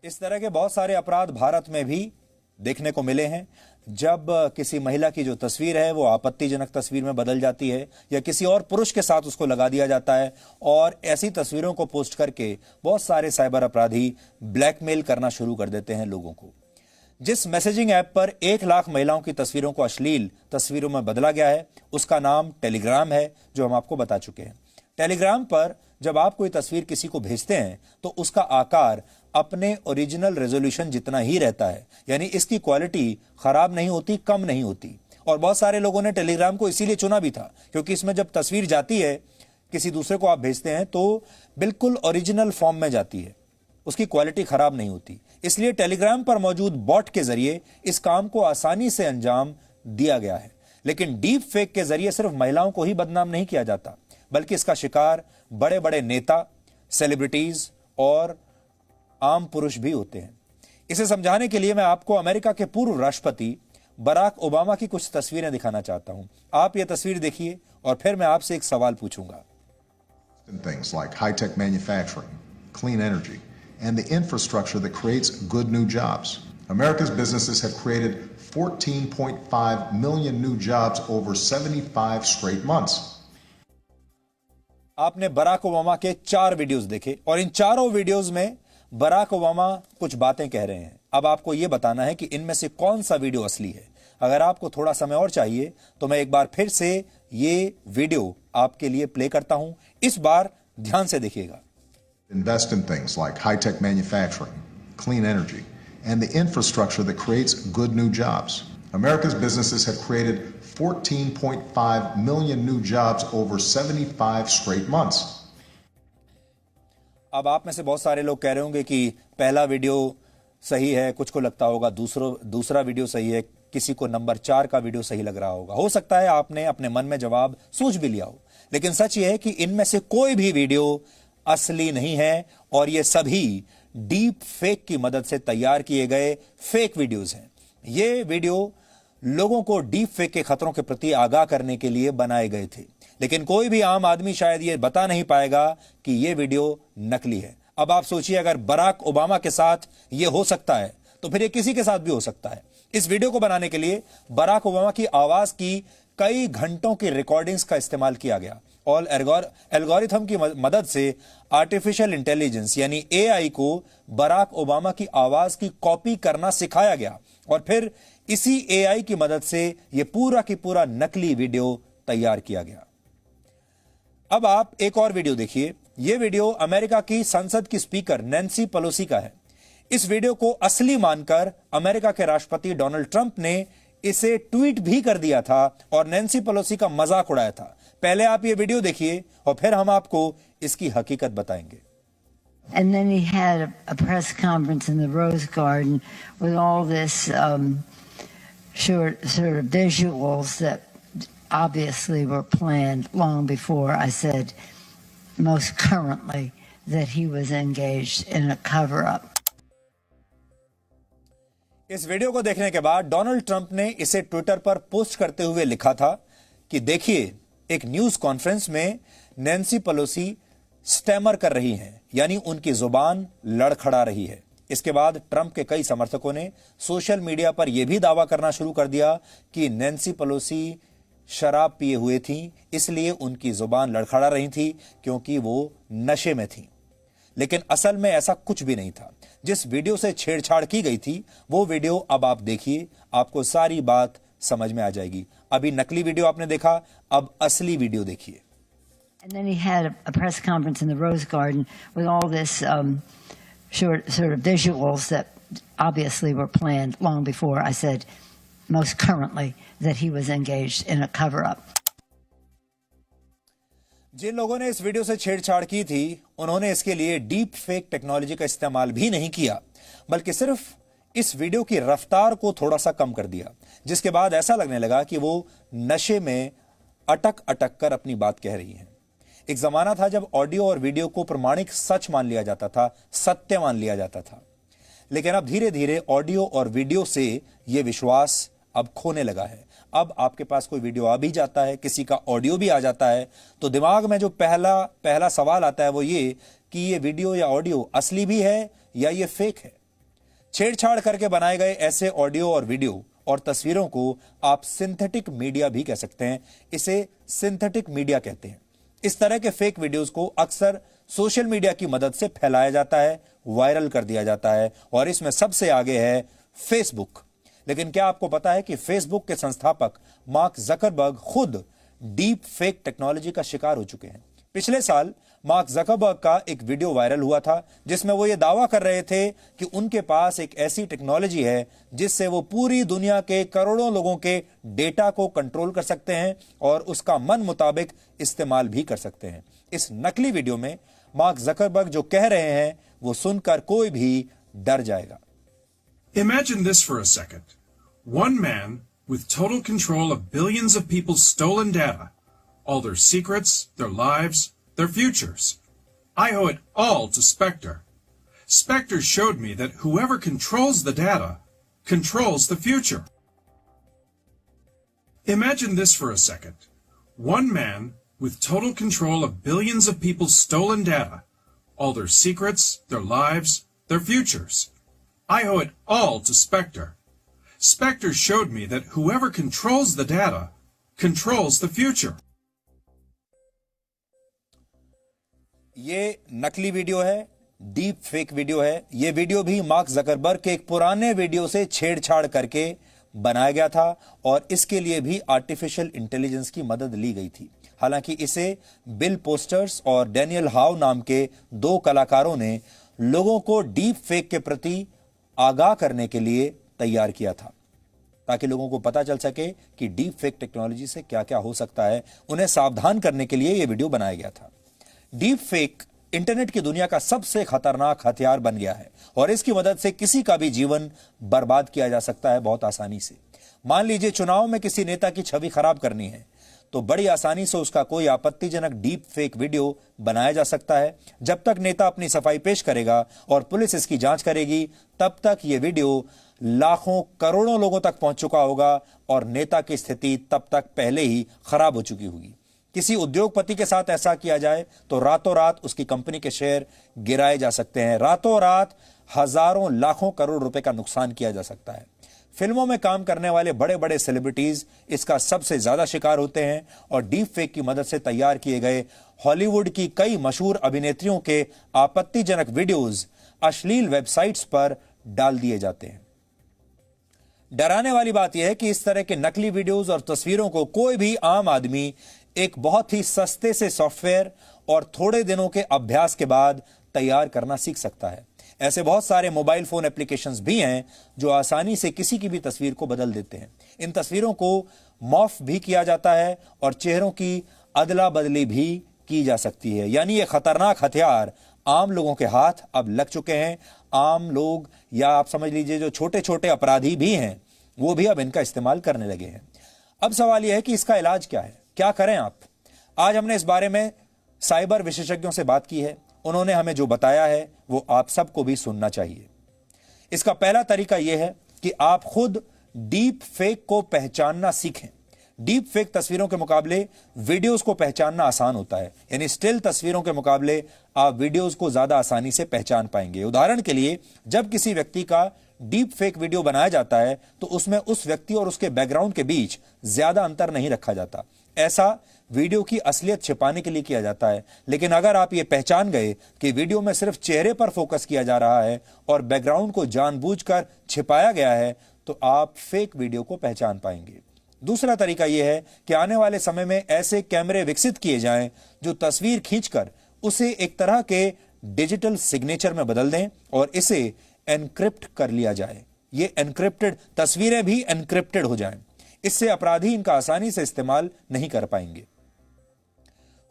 इस तरह के बहुत सारे अपराध भारत में भी देखने को मिले हैं। जब किसी महिला की जो तस्वीर है वो आपत्तिजनक तस्वीर में बदल जाती है या किसी और पुरुष के साथ उसको लगा दिया जाता है और ऐसी तस्वीरों को पोस्ट करके बहुत सारे साइबर अपराधी ब्लैकमेल करना शुरू कर देते हैं लोगों को। जिस मैसेजिंग ऐप पर 1 लाख महिलाओं की तस्वीरों को अश्लील तस्वीरों में बदला गया है उसका नाम टेलीग्राम है, जो हम आपको बता चुके हैं। टेलीग्राम पर जब आप कोई तस्वीर किसी को भेजते हैं तो उसका आकार अपने ओरिजिनल रेजोल्यूशन जितना ही रहता है, यानी इसकी क्वालिटी खराब नहीं होती, कम नहीं होती। और बहुत सारे लोगों ने टेलीग्राम को इसीलिए चुना भी था क्योंकि इसमें जब तस्वीर जाती है, किसी दूसरे को आप भेजते हैं तो बिल्कुल ओरिजिनल फॉर्म में जाती है, उसकी क्वालिटी खराब नहीं होती। इसलिए टेलीग्राम पर मौजूद बॉट के जरिए इस काम को आसानी से अंजाम दिया गया है। लेकिन डीप फेक के जरिए सिर्फ महिलाओं को ही बदनाम नहीं किया जाता, बल्कि इसका शिकार बड़े बड़े नेता, सेलिब्रिटीज और आम पुरुष भी होते हैं। इसे समझाने के लिए मैं आपको अमेरिका के पूर्व राष्ट्रपति बराक ओबामा की कुछ तस्वीरें दिखाना चाहता हूं। आप यह तस्वीर देखिए और फिर मैं आपसे एक सवाल पूछूंगा। Things like high-tech manufacturing, clean energy, and the infrastructure that creates good new jobs. America's businesses have created 14.5 million new jobs over 75 straight months. आपने बराक ओबामा के 4 वीडियोस देखे और इन चारों वीडियोस में बराक ओबामा कुछ बातें कह रहे हैं। अब आपको यह बताना है कि इनमें से कौन सा वीडियो असली है। अगर आपको थोड़ा समय और चाहिए तो मैं एक बार फिर से ये वीडियो आपके लिए प्ले करता हूं। इस बार ध्यान से देखिएगा। Invest in things like high-tech manufacturing, clean energy, and the infrastructure that creates good new jobs. America's businesses have created 14.5 million new jobs over 75 straight months. अब आप में से बहुत सारे लोग कह रहे होंगे कि पहला वीडियो सही है, कुछ को लगता होगा दूसरा वीडियो सही है, किसी को नंबर 4 का वीडियो सही लग रहा होगा। हो सकता है आपने अपने मन में जवाब सोच भी लिया हो, लेकिन सच यह है कि इनमें से कोई भी वीडियो असली नहीं है और ये सभी डीप फेक की मदद से तैयार किए गए फेक वीडियोस हैं। ये वीडियो लोगों को डीप फेक के खतरों के प्रति आगाह करने के लिए बनाए गए थे, लेकिन कोई भी आम आदमी शायद ये बता नहीं पाएगा कि ये वीडियो नकली है। अब आप सोचिए, अगर बराक ओबामा के साथ ये हो सकता है तो फिर ये किसी के साथ भी हो सकता है। इस वीडियो को बनाने के लिए बराक ओबामा की आवाज की कई घंटों की रिकॉर्डिंग्स का इस्तेमाल किया गया और एल्गोरिथम की मदद से आर्टिफिशियल इंटेलिजेंस यानी एआई को बराक ओबामा की आवाज की कॉपी करना सिखाया गया और फिर इसी एआई की मदद से यह पूरा की पूरा नकली वीडियो तैयार किया गया। अब आप एक और वीडियो देखिए। यह वीडियो अमेरिका की संसद की स्पीकर नैन्सी पेलोसी का है। इस वीडियो को असली मानकर अमेरिका के राष्ट्रपति डोनाल्ड ट्रंप ने इसे ट्वीट भी कर दिया था और नैन्सी पेलोसी का मजाक उड़ाया था। पहले आप ये वीडियो देखिए और फिर हम आपको इसकी हकीकत बताएंगे। And then he had a press conference in the Rose Garden with all this sort of visuals that obviously were planned long before I said most currently that he was engaged in a cover-up. इस video को देखने के बाद Donald Trump ने इसे Twitter पर post करते हुए लिखा था कि देखिए, एक न्यूज कॉन्फ्रेंस में नैन्सी पेलोसी स्टैमर कर रही हैं, यानी उनकी जुबान लड़खड़ा रही है। इसके बाद ट्रंप के कई समर्थकों ने सोशल मीडिया पर यह भी दावा करना शुरू कर दिया कि नैन्सी पेलोसी शराब पिए हुए थी, इसलिए उनकी जुबान लड़खड़ा रही थी क्योंकि वो नशे में थी। लेकिन असल में ऐसा कुछ भी नहीं था। जिस वीडियो से छेड़छाड़ की गई थी वो वीडियो अब आप देखिए, आपको सारी बात समझ में आ जाएगी। अभी नकली वीडियो आपने देखा, अब असली वीडियो देखिए। And then he had a press conference in the Rose Garden with all this sort of visuals that obviously were planned long before I said most currently that he was engaged in a cover-up. जिन लोगों ने इस video से छेड़छाड़ की थी उन्होंने इसके लिए डीप फेक टेक्नोलॉजी का इस्तेमाल भी नहीं किया, बल्कि सिर्फ इस वीडियो की रफ्तार को थोड़ा सा कम कर दिया, जिसके बाद ऐसा लगने लगा कि वो नशे में अटक अटक कर अपनी बात कह रही हैं। एक जमाना था जब ऑडियो और वीडियो को प्रमाणिक सच मान लिया जाता था, सत्य मान लिया जाता था, लेकिन अब धीरे धीरे ऑडियो और वीडियो से यह विश्वास अब खोने लगा है। अब आपके पास कोई वीडियो आ भी जाता है, किसी का ऑडियो भी आ जाता है, तो दिमाग में जो पहला सवाल आता है वो ये कि ये वीडियो या ऑडियो असली भी है या ये फेक है। छेड़छाड़ करके बनाए गए ऐसे ऑडियो और वीडियो और तस्वीरों को आप सिंथेटिक मीडिया भी कह सकते हैं। इसे सिंथेटिक मीडिया कहते हैं। इस तरह के फेक वीडियोस को अक्सर सोशल मीडिया की मदद से फैलाया जाता है, वायरल कर दिया जाता है और इसमें सबसे आगे है फेसबुक। लेकिन क्या आपको पता है कि फेसबुक के संस्थापक मार्क जकरबर्ग खुद डीप फेक टेक्नोलॉजी का शिकार हो चुके हैं। पिछले साल मार्क जकरबर्ग का एक वीडियो वायरल हुआ था जिसमें वो ये दावा कर रहे थे कि उनके पास एक ऐसी टेक्नोलॉजी है जिससे वो पूरी दुनिया के करोड़ों लोगों के डेटा को कंट्रोल कर सकते हैं और उसका मन मुताबिक इस्तेमाल भी कर सकते हैं। इस नकली वीडियो में मार्क जकरबर्ग जो कह रहे हैं वो सुनकर कोई भी डर जाएगा। Imagine this for a second. One man with total control of billions of people's stolen data, all their secrets, their lives, their futures. I owe it all to Spectre. Spectre showed me that whoever controls the data controls the future. Imagine this for a second. One man with total control of billions of people's stolen data, all their secrets, their lives, their futures. I owe it all to Spectre. Spectre showed me that whoever controls the data controls the future. ये नकली video है, deep fake video है। ये video भी mark Zuckerberg के एक पुराने video से छेड़छाड़ करके बनाया गया था और इसके लिए भी आर्टिफिशियल इंटेलिजेंस की मदद ली गई थी। हालांकि इसे बिल पोस्टर्स और डैनियल हाउ नाम के 2 कलाकारों ने लोगों को डीप फेक के प्रति आगाह करने के लिए तैयार किया था, ताकि लोगों को पता चल सके कि डीप फेक टेक्नोलॉजी से क्या क्या हो सकता है। उन्हें सावधान करने के लिए यह वीडियो बनाया गया था। डीप फेक इंटरनेट की दुनिया का सबसे खतरनाक हथियार बन गया है और इसकी मदद से किसी का भी जीवन बर्बाद किया जा सकता है बहुत आसानी से। मान लीजिए चुनाव में किसी नेता की छवि खराब करनी है तो बड़ी आसानी से उसका कोई आपत्तिजनक डीप फेक वीडियो बनाया जा सकता है। जब तक नेता अपनी सफाई पेश करेगा और पुलिस इसकी जांच करेगी, तब तक यह वीडियो लाखों करोड़ों लोगों तक पहुंच चुका होगा और नेता की स्थिति तब तक पहले ही खराब हो चुकी होगी। किसी उद्योगपति के साथ ऐसा किया जाए तो रातों रात उसकी कंपनी के शेयर गिराए जा सकते हैं, रातों रात हजारों लाखों करोड़ रुपए का नुकसान किया जा सकता है। फिल्मों में काम करने वाले बड़े बड़े सेलिब्रिटीज इसका सबसे ज्यादा शिकार होते हैं और डीप फेक की मदद से तैयार किए गए हॉलीवुड की कई मशहूर अभिनेत्रियों के आपत्तिजनक वीडियोज अश्लील वेबसाइट्स पर डाल दिए जाते हैं। डराने वाली बात यह है कि इस तरह के नकली वीडियोज और तस्वीरों को कोई भी आम आदमी एक बहुत ही सस्ते से सॉफ्टवेयर और थोड़े दिनों के अभ्यास के बाद तैयार करना सीख सकता है। ऐसे बहुत सारे मोबाइल फोन एप्लीकेशंस भी हैं जो आसानी से किसी की भी तस्वीर को बदल देते हैं। इन तस्वीरों को मॉर्फ भी किया जाता है और चेहरों की अदला बदली भी की जा सकती है। यानी ये खतरनाक हथियार आम लोगों के हाथ अब लग चुके हैं। आम लोग या आप समझ लीजिए जो छोटे छोटे अपराधी भी हैं वो भी अब इनका इस्तेमाल करने लगे हैं। अब सवाल यह है कि इसका इलाज क्या है, क्या करें आप। आज हमने इस बारे में साइबर विशेषज्ञों से बात की है। उन्होंने हमें जो बताया है वो आप सबको भी सुनना चाहिए। इसका पहला तरीका यह है कि आप खुद डीप फेक को पहचानना सीखें। डीप फेक तस्वीरों के मुकाबले वीडियोस को पहचानना आसान होता है, यानी स्टिल तस्वीरों के मुकाबले आप वीडियोस को ज्यादा आसानी से पहचान पाएंगे। उदाहरण के लिए, जब किसी व्यक्ति का डीप फेक वीडियो बनाया जाता है तो उसमें उस व्यक्ति और उसके बैकग्राउंड के बीच ज्यादा अंतर नहीं रखा जाता। ऐसा वीडियो की असलियत छिपाने के लिए किया जाता है। लेकिन अगर आप ये पहचान गए कि वीडियो में सिर्फ चेहरे पर फोकस किया जा रहा है और बैकग्राउंड को जानबूझकर छिपाया गया है, तो आप फेक वीडियो को पहचान पाएंगे। दूसरा तरीका यह है कि आने वाले समय में ऐसे कैमरे विकसित किए जाएं जो तस्वीर खींचकर उसे एक तरह के डिजिटल सिग्नेचर में बदल दें और इसे एनक्रिप्ट कर लिया जाए। ये एनक्रिप्टेड तस्वीरें भी एनक्रिप्टेड हो जाएं। इससे अपराधी इनका आसानी से इस्तेमाल नहीं कर पाएंगे।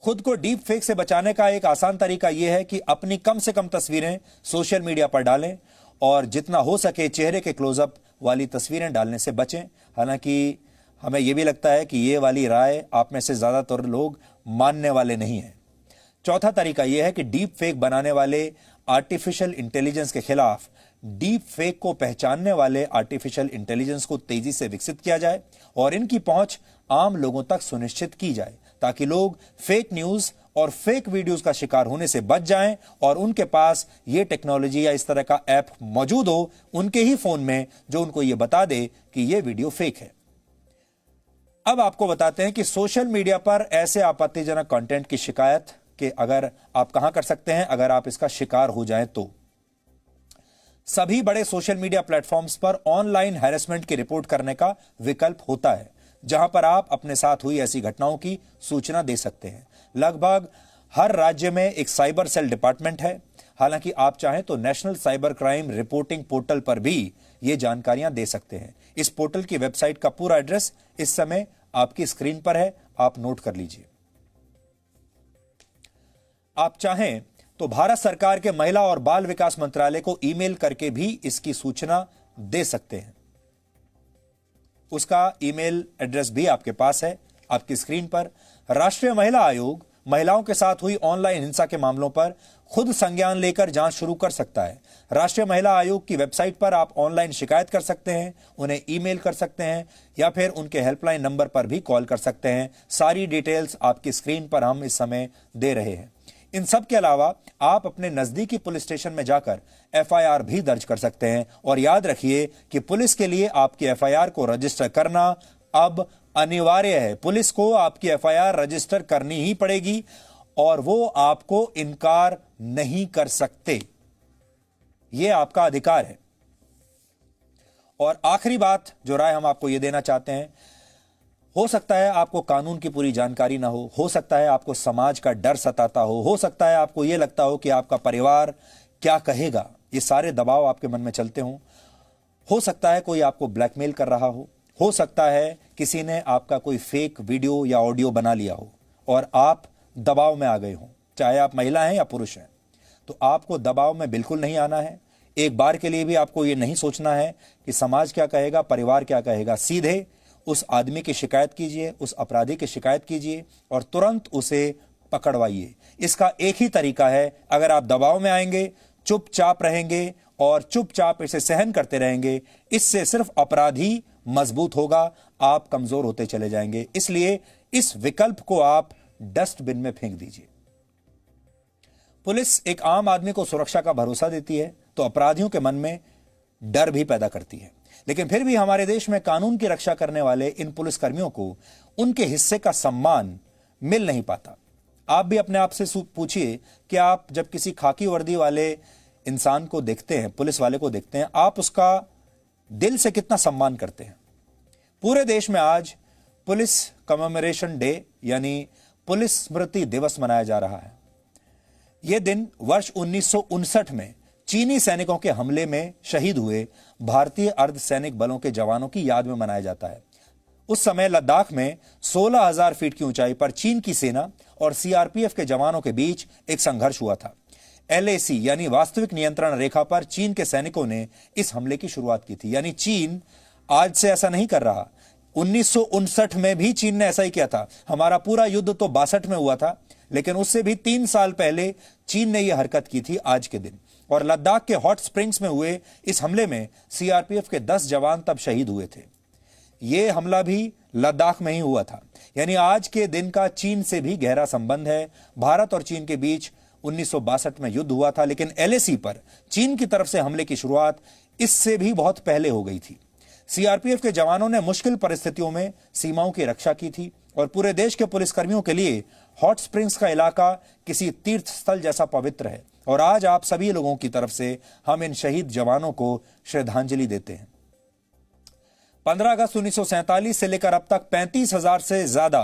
खुद को डीप फेक से बचाने का एक आसान तरीका यह है कि अपनी कम से कम तस्वीरें सोशल मीडिया पर डालें और जितना हो सके चेहरे के क्लोजअप वाली तस्वीरें डालने से बचें। हालांकि हमें यह भी लगता है कि ये वाली राय आप में से ज्यादातर लोग मानने वाले नहीं हैं। चौथा तरीका यह है कि डीप फेक बनाने वाले आर्टिफिशियल इंटेलिजेंस के खिलाफ डीप फेक को पहचानने वाले आर्टिफिशियल इंटेलिजेंस को तेजी से विकसित किया जाए और इनकी पहुंच आम लोगों तक सुनिश्चित की जाए, ताकि लोग फेक न्यूज और फेक वीडियोस का शिकार होने से बच जाएं और उनके पास ये टेक्नोलॉजी या इस तरह का ऐप मौजूद हो उनके ही फोन में जो उनको ये बता दे कि ये वीडियो फेक है। अब आपको बताते हैं कि सोशल मीडिया पर ऐसे आपत्तिजनक कंटेंट की शिकायत कि अगर आप कहां कर सकते हैं अगर आप इसका शिकार हो जाएं तो। सभी बड़े सोशल मीडिया प्लेटफॉर्म्स पर ऑनलाइन हैरेसमेंट की रिपोर्ट करने का विकल्प होता है, जहां पर आप अपने साथ हुई ऐसी घटनाओं की सूचना दे सकते हैं। लगभग हर राज्य में एक साइबर सेल डिपार्टमेंट है। हालांकि आप चाहें तो national cyber crime reporting portal पर भी ये जानकारियां दे सकते हैं। इस पोर्टल की वेबसाइट का पूरा एड्रेस इस समय आपकी स्क्रीन पर है, आप नोट कर लीजिए। आप चाहें तो भारत सरकार के महिला और बाल विकास मंत्रालय को ईमेल करके भी इसकी सूचना दे सकते हैं। उसका ईमेल एड्रेस भी आपके पास है, आपकी स्क्रीन पर। राष्ट्रीय महिला आयोग महिलाओं के साथ हुई ऑनलाइन हिंसा के मामलों पर खुद संज्ञान लेकर जांच शुरू कर सकता है। राष्ट्रीय महिला आयोग की वेबसाइट पर आप ऑनलाइन शिकायत कर सकते हैं, उन्हें ईमेल कर सकते हैं या फिर उनके हेल्पलाइन नंबर पर भी कॉल कर सकते हैं। सारी डिटेल्स आपकी स्क्रीन पर हम इस समय दे रहे हैं। इन सब के अलावा आप अपने नजदीकी पुलिस स्टेशन में जाकर एफआईआर भी दर्ज कर सकते हैं। और याद रखिए कि पुलिस के लिए आपकी एफआईआर को रजिस्टर करना अब अनिवार्य है। पुलिस को आपकी एफआईआर रजिस्टर करनी ही पड़ेगी और वो आपको इनकार नहीं कर सकते। यह आपका अधिकार है। और आखिरी बात जो राय हम आपको यह देना चाहते हैं, हो सकता है आपको कानून की पूरी जानकारी ना हो सकता है आपको समाज का डर सताता हो सकता है आपको यह लगता हो कि आपका परिवार क्या कहेगा, ये सारे दबाव आपके मन में चलते हो सकता है कोई आपको ब्लैकमेल कर रहा हो सकता है किसी ने आपका कोई फेक वीडियो या ऑडियो बना लिया हो और आप दबाव में आ गए हो, चाहे आप महिला हैं या पुरुष हैं। तो आपको दबाव में बिल्कुल नहीं आना है। एक बार के लिए भी आपको यह नहीं सोचना है कि समाज क्या कहेगा, परिवार क्या कहेगा। सीधे उस आदमी की शिकायत कीजिए, उस अपराधी की शिकायत कीजिए और तुरंत उसे पकड़वाइए। इसका एक ही तरीका है, अगर आप दबाव में आएंगे, चुपचाप रहेंगे और चुपचाप इसे सहन करते रहेंगे, इससे सिर्फ अपराधी मजबूत होगा, आप कमजोर होते चले जाएंगे। इसलिए इस विकल्प को आप डस्टबिन में फेंक दीजिए। पुलिस एक आम आदमी को सुरक्षा का भरोसा देती है तो अपराधियों के मन में डर भी पैदा करती है। लेकिन फिर भी हमारे देश में कानून की रक्षा करने वाले इन पुलिसकर्मियों को उनके हिस्से का सम्मान मिल नहीं पाता। आप भी अपने आप से पूछिए कि आप जब किसी खाकी वर्दी वाले इंसान को देखते हैं, पुलिस वाले को देखते हैं, आप उसका दिल से कितना सम्मान करते हैं। पूरे देश में आज पुलिस कमेमोरेशन डे यानी पुलिस स्मृति दिवस मनाया जा रहा है। यह दिन वर्ष 1959 में चीनी सैनिकों के हमले में शहीद हुए भारतीय अर्धसैनिक बलों के जवानों की याद में मनाया जाता है। उस समय लद्दाख में 16,000 फीट की ऊंचाई पर चीन की सेना और सीआरपीएफ के जवानों के बीच एक संघर्ष हुआ था। एलएसी यानी वास्तविक नियंत्रण रेखा पर चीन के सैनिकों ने इस हमले की शुरुआत की थी। यानी चीन आज से ऐसा नहीं कर रहा, 1959 में भी चीन ने ऐसा ही किया था। हमारा पूरा युद्ध तो 62 में हुआ था, लेकिन उससे भी 3 साल पहले चीन ने यह हरकत की थी आज के दिन। और लद्दाख के हॉट स्प्रिंग्स में हुए इस हमले में सीआरपीएफ के 10 जवान तब शहीद हुए थे। यह हमला भी लद्दाख में ही हुआ था। यानी आज के दिन का चीन से भी गहरा संबंध है। भारत और चीन के बीच 1962 में युद्ध हुआ था, लेकिन एलएसी पर चीन की तरफ से हमले की शुरुआत इससे भी बहुत पहले हो गई थी। सीआरपीएफ के जवानों ने मुश्किल परिस्थितियों में सीमाओं की रक्षा की थी और पूरे देश के पुलिसकर्मियों के लिए हॉट स्प्रिंग्स का इलाका किसी तीर्थ स्थल जैसा पवित्र है। और आज आप सभी लोगों की तरफ से हम इन शहीद जवानों को श्रद्धांजलि देते हैं। 15 अगस्त 1947 से लेकर अब तक 35,000 से ज्यादा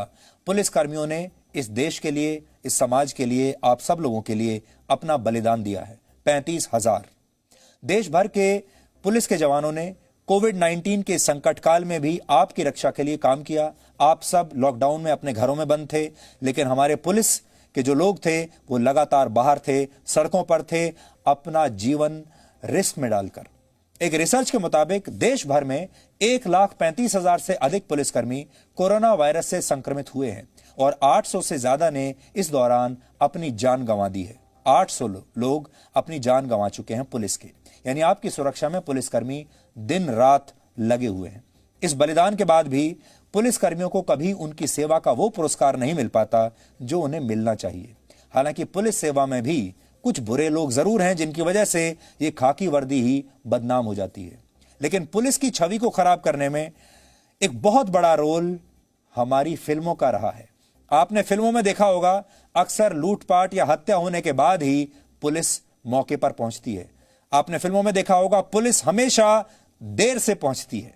पुलिसकर्मियों ने इस देश के लिए, इस समाज के लिए, आप सब लोगों के लिए अपना बलिदान दिया है। 35,000। देश भर के पुलिस के जवानों ने कोविड-19 के संकट काल में भी आपकी रक्षा के लिए काम किया। आप सब लॉकडाउन में अपने घरों में बंद थे, लेकिन हमारे पुलिस के जो लोग थे वो लगातार बाहर थे, सड़कों पर थे, अपना जीवन रिस्क में डालकर। एक रिसर्च के मुताबिक देश भर में 1,35,000 से अधिक पुलिसकर्मी कोरोना वायरस से संक्रमित हुए हैं और 800 से ज्यादा ने इस दौरान अपनी जान गंवा दी है। 800 लोग अपनी जान गंवा चुके हैं पुलिस के। यानी आपकी सुरक्षा में पुलिसकर्मी दिन रात लगे हुए हैं। इस बलिदान के बाद भी पुलिसकर्मियों को कभी उनकी सेवा का वो पुरस्कार नहीं मिल पाता जो उन्हें मिलना चाहिए। हालांकि पुलिस सेवा में भी कुछ बुरे लोग जरूर हैं जिनकी वजह से ये खाकी वर्दी ही बदनाम हो जाती है। लेकिन पुलिस की छवि को खराब करने में एक बहुत बड़ा रोल हमारी फिल्मों का रहा है। आपने फिल्मों में देखा होगा, अक्सर लूटपाट या हत्या होने के बाद ही पुलिस मौके पर पहुंचती है। आपने फिल्मों में देखा होगा, पुलिस हमेशा देर से पहुंचती है।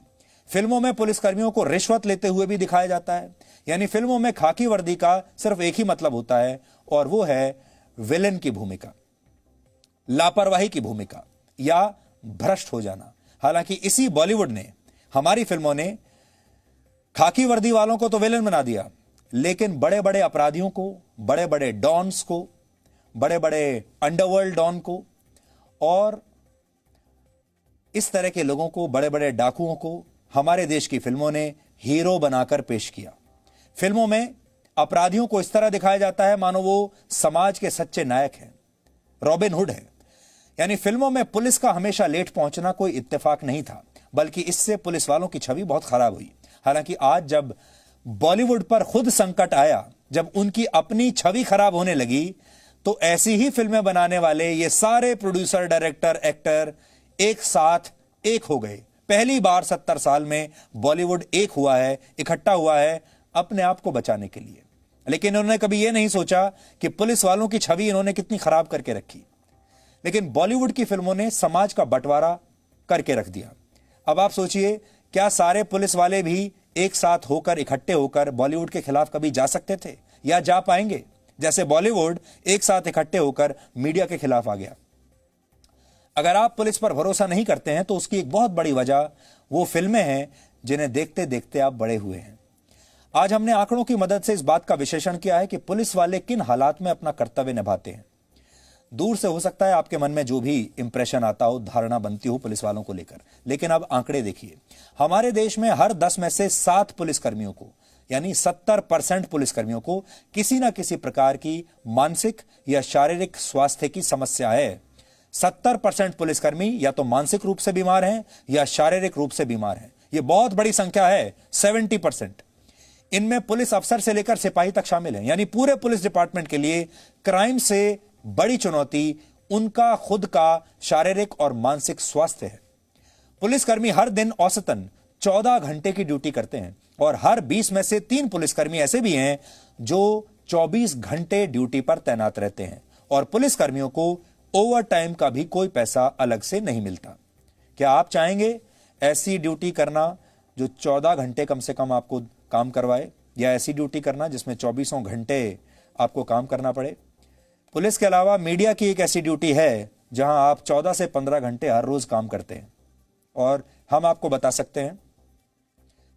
फिल्मों में पुलिसकर्मियों को रिश्वत लेते हुए भी दिखाया जाता है। यानी फिल्मों में खाकी वर्दी का सिर्फ एक ही मतलब होता है और वो है विलेन की भूमिका, लापरवाही की भूमिका या भ्रष्ट हो जाना। हालांकि इसी बॉलीवुड ने, हमारी फिल्मों ने खाकी वर्दी वालों को तो विलेन बना दिया, लेकिन बड़े बड़े अपराधियों को, बड़े बड़े डॉन्स को, बड़े बड़े अंडरवर्ल्ड डॉन को और इस तरह के लोगों को, बड़े बड़े डाकुओं को हमारे देश की फिल्मों ने हीरो बनाकर पेश किया। फिल्मों में अपराधियों को इस तरह दिखाया जाता है मानो वो समाज के सच्चे नायक हैं, रॉबिन हुड है। यानी फिल्मों में पुलिस का हमेशा लेट पहुंचना कोई इत्तेफाक नहीं था, बल्कि इससे पुलिस वालों की छवि बहुत खराब हुई। हालांकि आज जब बॉलीवुड पर खुद संकट आया, जब उनकी अपनी छवि खराब होने लगी, तो ऐसी ही फिल्में बनाने वाले ये सारे प्रोड्यूसर, डायरेक्टर, एक्टर एक साथ एक हो गए। पहली बार 70 साल में बॉलीवुड एक हुआ है, इकट्ठा हुआ है अपने आप को बचाने के लिए। लेकिन इन्होंने कभी यह नहीं सोचा कि पुलिस वालों की छवि इन्होंने कितनी खराब करके रखी। लेकिन बॉलीवुड की फिल्मों ने समाज का बंटवारा करके रख दिया। अब आप सोचिए, क्या सारे पुलिस वाले भी एक साथ होकर, इकट्ठे होकर बॉलीवुड के खिलाफ कभी जा सकते थे या जा पाएंगे, जैसे बॉलीवुड एक साथ इकट्ठे होकर मीडिया के खिलाफ आ गया? अगर आप पुलिस पर भरोसा नहीं करते हैं तो उसकी एक बहुत बड़ी वजह वो फिल्में हैं जिन्हें देखते देखते आप बड़े हुए हैं। आज हमने आंकड़ों की मदद से इस बात का विश्लेषण किया है कि पुलिस वाले किन हालात में अपना कर्तव्य निभाते हैं। दूर से हो सकता है आपके मन में जो भी इंप्रेशन आता हो, धारणा बनती हो पुलिस वालों को लेकर, लेकिन अब आंकड़े देखिए। हमारे देश में हर 10 में से 7 पुलिसकर्मियों को, यानी 70% पुलिसकर्मियों को किसी ना किसी प्रकार की मानसिक या शारीरिक स्वास्थ्य की समस्या है। 70% पुलिसकर्मी या तो मानसिक रूप से बीमार हैं या शारीरिक रूप से बीमार हैं। यह बहुत बड़ी संख्या है, 70%। इनमें पुलिस अफसर से लेकर सिपाही तक शामिल हैं। यानी पूरे पुलिस डिपार्टमेंट के लिए क्राइम से बड़ी चुनौती उनका खुद का शारीरिक और मानसिक स्वास्थ्य है। पुलिसकर्मी हर दिन औसतन 14 घंटे की ड्यूटी करते हैं और हर 20 में से 3 पुलिसकर्मी ऐसे भी हैं जो 24 घंटे ड्यूटी पर तैनात रहते हैं और पुलिसकर्मियों को ओवर टाइम का भी कोई पैसा अलग से नहीं मिलता। क्या आप चाहेंगे ऐसी ड्यूटी करना जो 14 घंटे कम से कम आपको काम करवाए, या ऐसी ड्यूटी करना जिसमें 24 घंटे आपको काम करना पड़े? पुलिस के अलावा मीडिया की एक ऐसी ड्यूटी है जहां आप 14 से 15 घंटे हर रोज काम करते हैं और हम आपको बता सकते हैं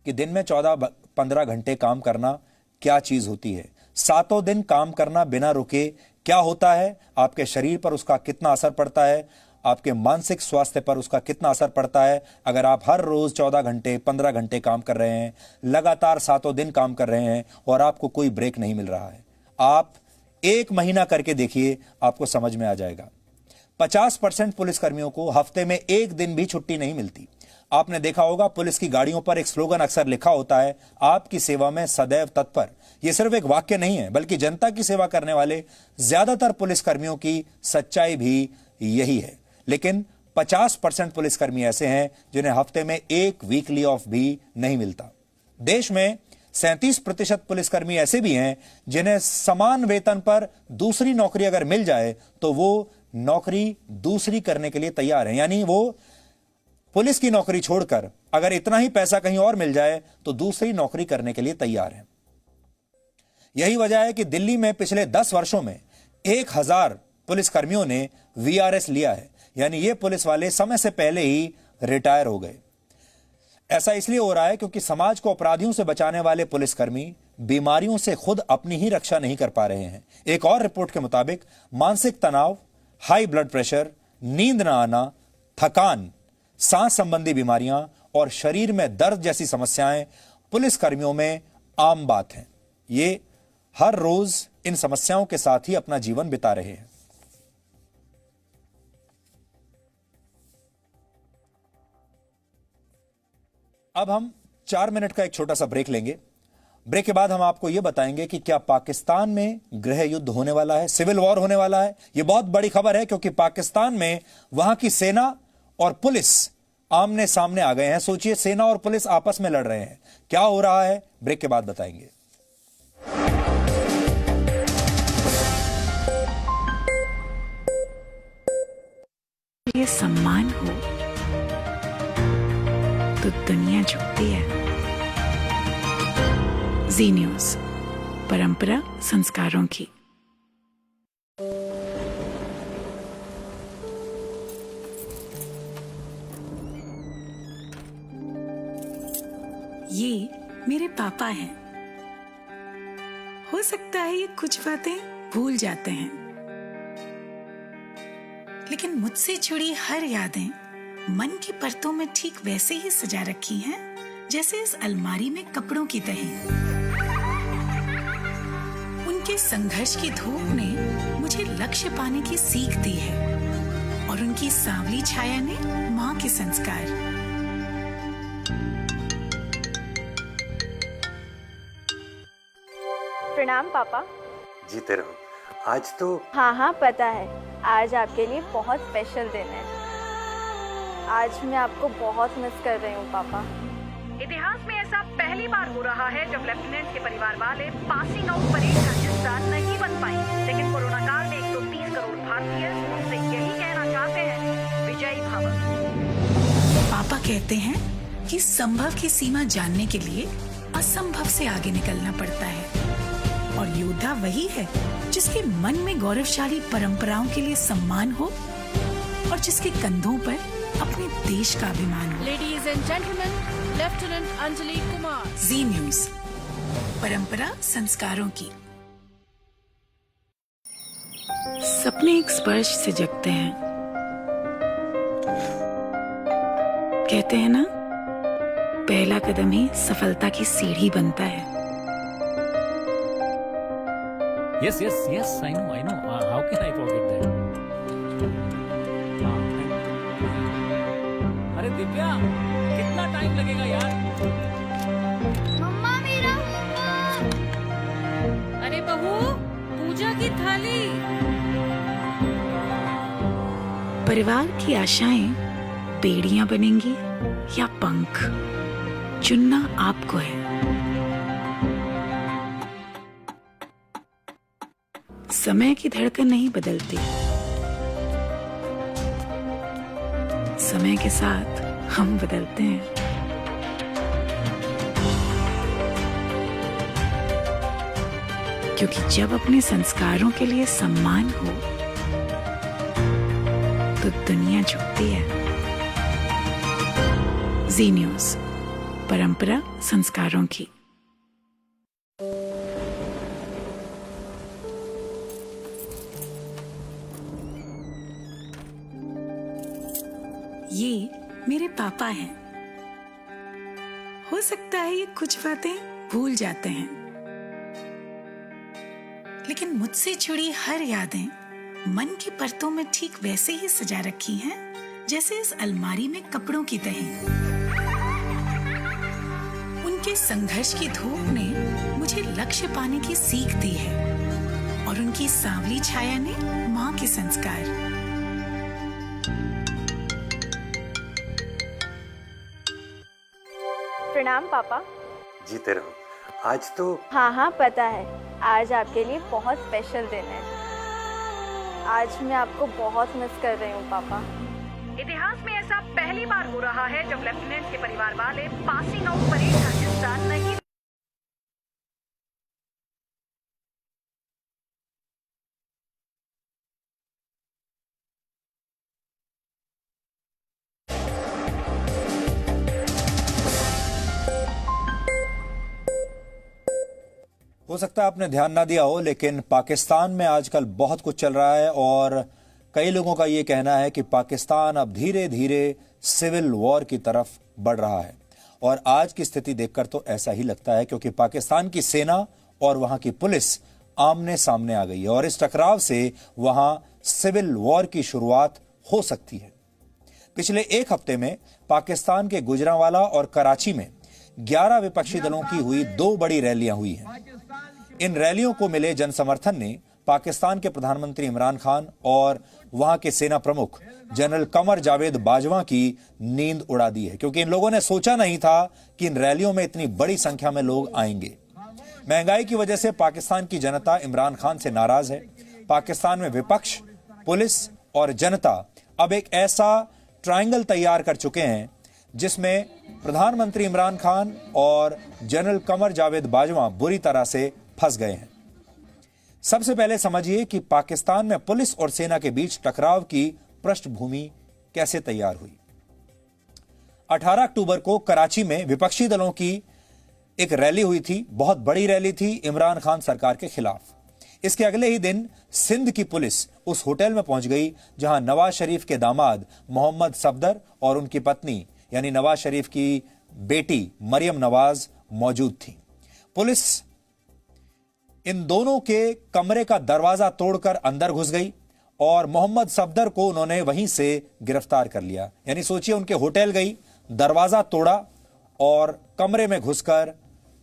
कि दिन में 14-15 घंटे काम करना क्या चीज होती है। 7 दिन काम करना बिना रुके क्या होता है, आपके शरीर पर उसका कितना असर पड़ता है, आपके मानसिक स्वास्थ्य पर उसका कितना असर पड़ता है। अगर आप हर रोज 14 घंटे 15 घंटे काम कर रहे हैं, लगातार 7 दिन काम कर रहे हैं और आपको कोई ब्रेक नहीं मिल रहा है, आप 1 महीना करके देखिए, आपको समझ में आ जाएगा। 50% पुलिसकर्मियों को हफ्ते में 1 दिन भी छुट्टी नहीं मिलती। आपने देखा होगा पुलिस की गाड़ियों पर एक स्लोगन अक्सर लिखा होता है, आपकी सेवा में सदैव तत्पर। यह सिर्फ एक वाक्य नहीं है, बल्कि जनता की सेवा करने वाले ज्यादातर पुलिसकर्मियों की सच्चाई भी यही है। लेकिन 50% पुलिसकर्मी ऐसे हैं जिन्हें हफ्ते में 1 वीकली ऑफ भी नहीं मिलता। देश में 37% पुलिसकर्मी ऐसे भी हैं जिन्हें समान वेतन पर दूसरी नौकरी अगर मिल जाए तो वो नौकरी दूसरी करने के लिए तैयार हैं। यानी वो पुलिस की नौकरी छोड़कर अगर इतना ही पैसा कहीं और मिल जाए तो दूसरी नौकरी करने के लिए तैयार हैं। यही वजह है कि दिल्ली में पिछले 10 वर्षों में 1000 पुलिसकर्मियों ने वीआरएस लिया है, यानी ये पुलिस वाले समय से पहले ही रिटायर हो गए। ऐसा इसलिए हो रहा है क्योंकि समाज को अपराधियों से बचाने वाले पुलिसकर्मी बीमारियों से खुद अपनी ही रक्षा नहीं कर पा रहे हैं। एक और रिपोर्ट के मुताबिक मानसिक तनाव, हाई ब्लड प्रेशर, नींद न आना, थकान, सांस संबंधी बीमारियां और शरीर में दर्द जैसी समस्याएं पुलिसकर्मियों में आम बात हैं। ये हर रोज इन समस्याओं के साथ ही अपना जीवन बिता रहे हैं। अब हम 4 मिनट का एक छोटा सा ब्रेक लेंगे। ब्रेक के बाद हम आपको यह बताएंगे कि क्या पाकिस्तान में गृह युद्ध होने वाला है, सिविल वॉर होने वाला है। यह बहुत बड़ी खबर है क्योंकि पाकिस्तान में वहां की सेना और पुलिस आमने सामने आ गए हैं। सोचिए, सेना और पुलिस आपस में लड़ रहे हैं। क्या हो रहा है, ब्रेक के बाद बताएंगे। ये सम्मान हो तो दुनिया झुकती है। जी न्यूज़, परंपरा संस्कारों की। ये मेरे पापा हैं। हो सकता है ये कुछ बातें भूल जाते हैं, लेकिन मुझसे जुड़ी हर यादें मन की परतों में ठीक वैसे ही सजा रखी हैं जैसे इस अलमारी में कपड़ों की तह। उनके संघर्ष की धूप ने मुझे लक्ष्य पाने की सीख दी है और उनकी सांवली छाया ने माँ के संस्कार। प्रणाम पापा। जीते रहो। आज तो हाँ पता है, आज आपके लिए बहुत स्पेशल दिन है। आज मैं आपको बहुत मिस कर रही हूँ पापा। इतिहास में ऐसा पहली बार हो रहा है जब लेफ्टिनेंट के परिवार वाले पासिंग आउट परेड का हिस्सा नहीं बन पाए, लेकिन कोरोना काल में 130 करोड़ भारतीय उनसे यही कहना चाहते हैं, विजयी भव। पापा कहते हैं कि संभव की सीमा जानने के लिए असंभव से आगे निकलना पड़ता है और योद्धा वही है जिसके मन में गौरवशाली परंपराओं के लिए सम्मान हो और जिसके कंधों पर अपने देश का अभिमान हो। Ladies and gentleman, lieutenant Anjali Kumar. Zee news, परंपरा संस्कारों की। सपने एक स्पर्श से जगते हैं। कहते हैं ना, पहला कदम ही सफलता की सीढ़ी बनता है। Yes, I know. How can I forget that? अरे दिव्या, कितना टाइम लगेगा यार? मम्मा मेरा होमवर्क। अरे बहू, पूजा की थाली। परिवार की आशाएं बेड़ियां बनेंगी या पंख, चुनना आपको है। समय की धड़कन नहीं बदलती, समय के साथ हम बदलते हैं। क्योंकि जब अपने संस्कारों के लिए सम्मान हो तो दुनिया झुकती है। जी न्यूज, परंपरा संस्कारों की। ये मेरे पापा हैं। हो सकता है ये कुछ बातें भूल जाते हैं, लेकिन मुझसे जुड़ी हर यादें मन की परतों में ठीक वैसे ही सजा रखी हैं जैसे इस अलमारी में कपड़ों की तहें। उनके संघर्ष की धूप ने मुझे लक्ष्य पाने की सीख दी है और उनकी सांवली छाया ने माँ के संस्कार। प्रणाम पापा। जीते रहो। आज तो हाँ पता है, आज आपके लिए बहुत स्पेशल दिन है। आज मैं आपको बहुत मिस कर रही हूँ पापा। इतिहास में ऐसा पहली बार हो रहा है जब लेफ्टिनेंट के परिवार वाले पासिंग आउट परेड का हिस्सा नहीं। हो सकता है आपने ध्यान ना दिया हो, लेकिन पाकिस्तान में आजकल बहुत कुछ चल रहा है और कई लोगों का ये कहना है कि पाकिस्तान अब धीरे धीरे सिविल वॉर की तरफ बढ़ रहा है। और आज की स्थिति देखकर तो ऐसा ही लगता है, क्योंकि पाकिस्तान की सेना और वहां की पुलिस आमने सामने आ गई है और इस टकराव से वहां सिविल वॉर की शुरुआत हो सकती है। पिछले एक हफ्ते में पाकिस्तान के गुजरांवाला और कराची में 11 विपक्षी दलों की हुई 2 बड़ी रैलियां हुई हैं। इन रैलियों को मिले जन समर्थन ने पाकिस्तान के प्रधानमंत्री इमरान खान और वहां के सेना प्रमुख जनरल कमर जावेद बाजवा की नींद उड़ा दी है, क्योंकि इन लोगों ने सोचा नहीं था कि इन रैलियों में इतनी बड़ी संख्या में लोग आएंगे। महंगाई की वजह से पाकिस्तान की जनता इमरान खान से नाराज है। पाकिस्तान में विपक्ष, पुलिस और जनता अब एक ऐसा ट्रायंगल तैयार कर चुके हैं जिसमें प्रधानमंत्री इमरान खान और जनरल कमर जावेद बाजवा बुरी तरह से फंस गए हैं। सबसे पहले समझिए कि पाकिस्तान में पुलिस और सेना के बीच टकराव की पृष्ठभूमि कैसे तैयार हुई। 18 अक्टूबर को कराची में विपक्षी दलों की एक रैली हुई थी, बहुत बड़ी रैली थी इमरान खान सरकार के खिलाफ। इसके अगले ही दिन सिंध की पुलिस उस होटल में पहुंच गई जहां नवाज शरीफ के दामाद मोहम्मद सफदर और उनकी पत्नी यानी नवाज शरीफ की बेटी मरियम नवाज मौजूद थी। पुलिस इन दोनों के कमरे का दरवाजा तोड़कर अंदर घुस गई और मोहम्मद सफदर को उन्होंने वहीं से गिरफ्तार कर लिया। यानी सोचिए, उनके होटल गई, दरवाजा तोड़ा और कमरे में घुसकर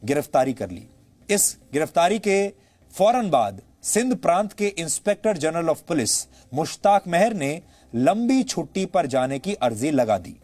गिरफ्तारी कर ली। इस गिरफ्तारी के फौरन बाद सिंध प्रांत के inspector general of police Mushtaq Mehar ने लंबी छुट्टी पर जाने की अर्जी लगा दी।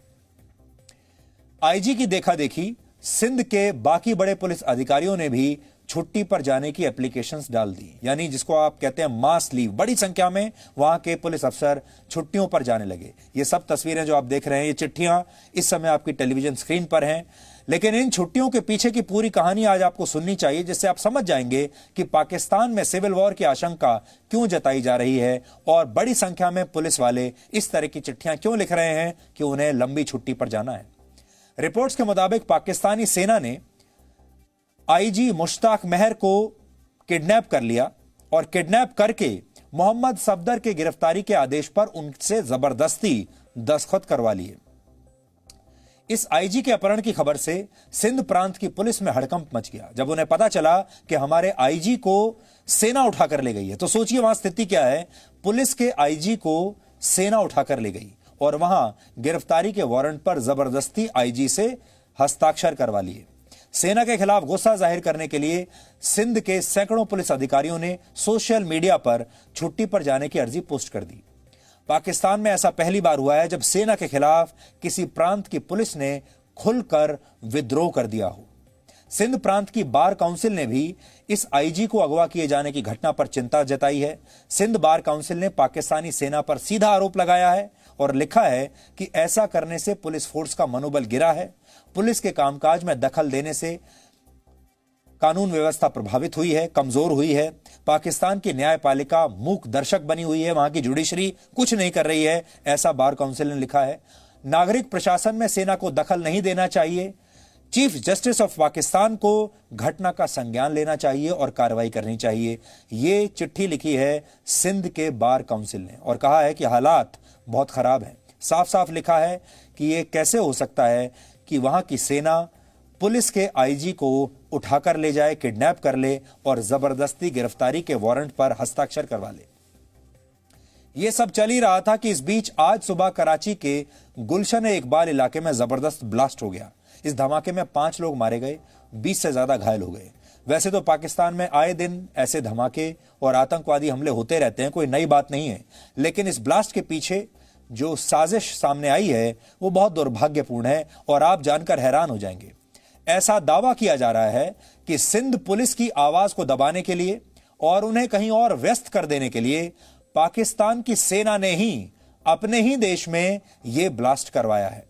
आईजी की देखा देखी सिंध के बाकी बड़े पुलिस अधिकारियों ने भी छुट्टी पर जाने की एप्लीकेशंस डाल दी, यानी जिसको आप कहते हैं मास लीव। बड़ी संख्या में वहां के पुलिस अफसर छुट्टियों पर जाने लगे। ये सब तस्वीरें जो आप देख रहे हैं, ये चिट्ठियां इस समय आपकी टेलीविजन स्क्रीन पर हैं। लेकिन इन छुट्टियों के पीछे की पूरी कहानी आज आपको सुननी चाहिए, जिससे आप समझ जाएंगे कि पाकिस्तान में सिविल वॉर की आशंका क्यों जताई जा रही है और बड़ी संख्या में पुलिस वाले इस तरह की चिट्ठियां क्यों लिख रहे हैं कि उन्हें लंबी छुट्टी पर जाना है। रिपोर्ट्स के मुताबिक पाकिस्तानी सेना ने आईजी मुश्ताक मेहर को किडनैप कर लिया और किडनैप करके मोहम्मद सफदर के गिरफ्तारी के आदेश पर उनसे जबरदस्ती दस्तखत करवा लिए। इस आईजी के अपहरण की खबर से सिंध प्रांत की पुलिस में हड़कंप मच गया। जब उन्हें पता चला कि हमारे आईजी को सेना उठाकर ले गई है, तो सोचिए वहां स्थिति क्या है। पुलिस के आईजी को सेना उठाकर ले गई और वहां गिरफ्तारी के वारंट पर जबरदस्ती आईजी से हस्ताक्षर करवा लिए। सेना के खिलाफ गुस्सा जाहिर करने के लिए सिंध के सैकड़ों पुलिस अधिकारियों ने सोशल मीडिया पर छुट्टी पर जाने की अर्जी पोस्ट कर दी। पाकिस्तान में ऐसा पहली बार हुआ है जब सेना के खिलाफ किसी प्रांत की पुलिस ने खुलकर विद्रोह कर दिया हो। सिंध प्रांत की बार काउंसिल ने भी इस आईजी को अगवा किए जाने की घटना पर चिंता जताई है। सिंध बार काउंसिल ने पाकिस्तानी सेना पर सीधा आरोप लगाया है और लिखा है कि ऐसा करने से पुलिस फोर्स का मनोबल गिरा है, पुलिस के कामकाज में दखल देने से कानून व्यवस्था प्रभावित हुई है, कमजोर हुई है, पाकिस्तान की न्यायपालिका मूक दर्शक बनी हुई है, वहां की जुडिशरी कुछ नहीं कर रही है, ऐसा बार काउंसिल ने लिखा है। नागरिक प्रशासन में सेना को दखल नहीं देना चाहिए। चीफ जस्टिस ऑफ पाकिस्तान को घटना का संज्ञान लेना चाहिए और कार्रवाई करनी चाहिए। ये चिट्ठी लिखी है सिंध के बार काउंसिल ने और कहा है कि हालात बहुत खराब हैं। साफ साफ लिखा है कि ये कैसे हो सकता है कि वहां की सेना पुलिस के आईजी को उठाकर ले जाए, किडनैप कर ले और जबरदस्ती गिरफ्तारी के वारंट पर हस्ताक्षर करवा ले। यह सब चल ही रहा था कि इस बीच आज सुबह कराची के गुलशन इकबाल इलाके में जबरदस्त ब्लास्ट हो गया। इस धमाके में 5 लोग मारे गए, 20 से ज्यादा घायल हो गए। वैसे तो पाकिस्तान में आए दिन ऐसे धमाके और आतंकवादी हमले होते रहते हैं, कोई नई बात नहीं है, लेकिन इस ब्लास्ट के पीछे जो साजिश सामने आई है वो बहुत दुर्भाग्यपूर्ण है और आप जानकर हैरान हो जाएंगे। ऐसा दावा किया जा रहा है कि सिंध पुलिस की आवाज को दबाने के लिए और उन्हें कहीं और व्यस्त कर देने के लिए पाकिस्तान की सेना ने ही अपने ही देश में यह ब्लास्ट करवाया है।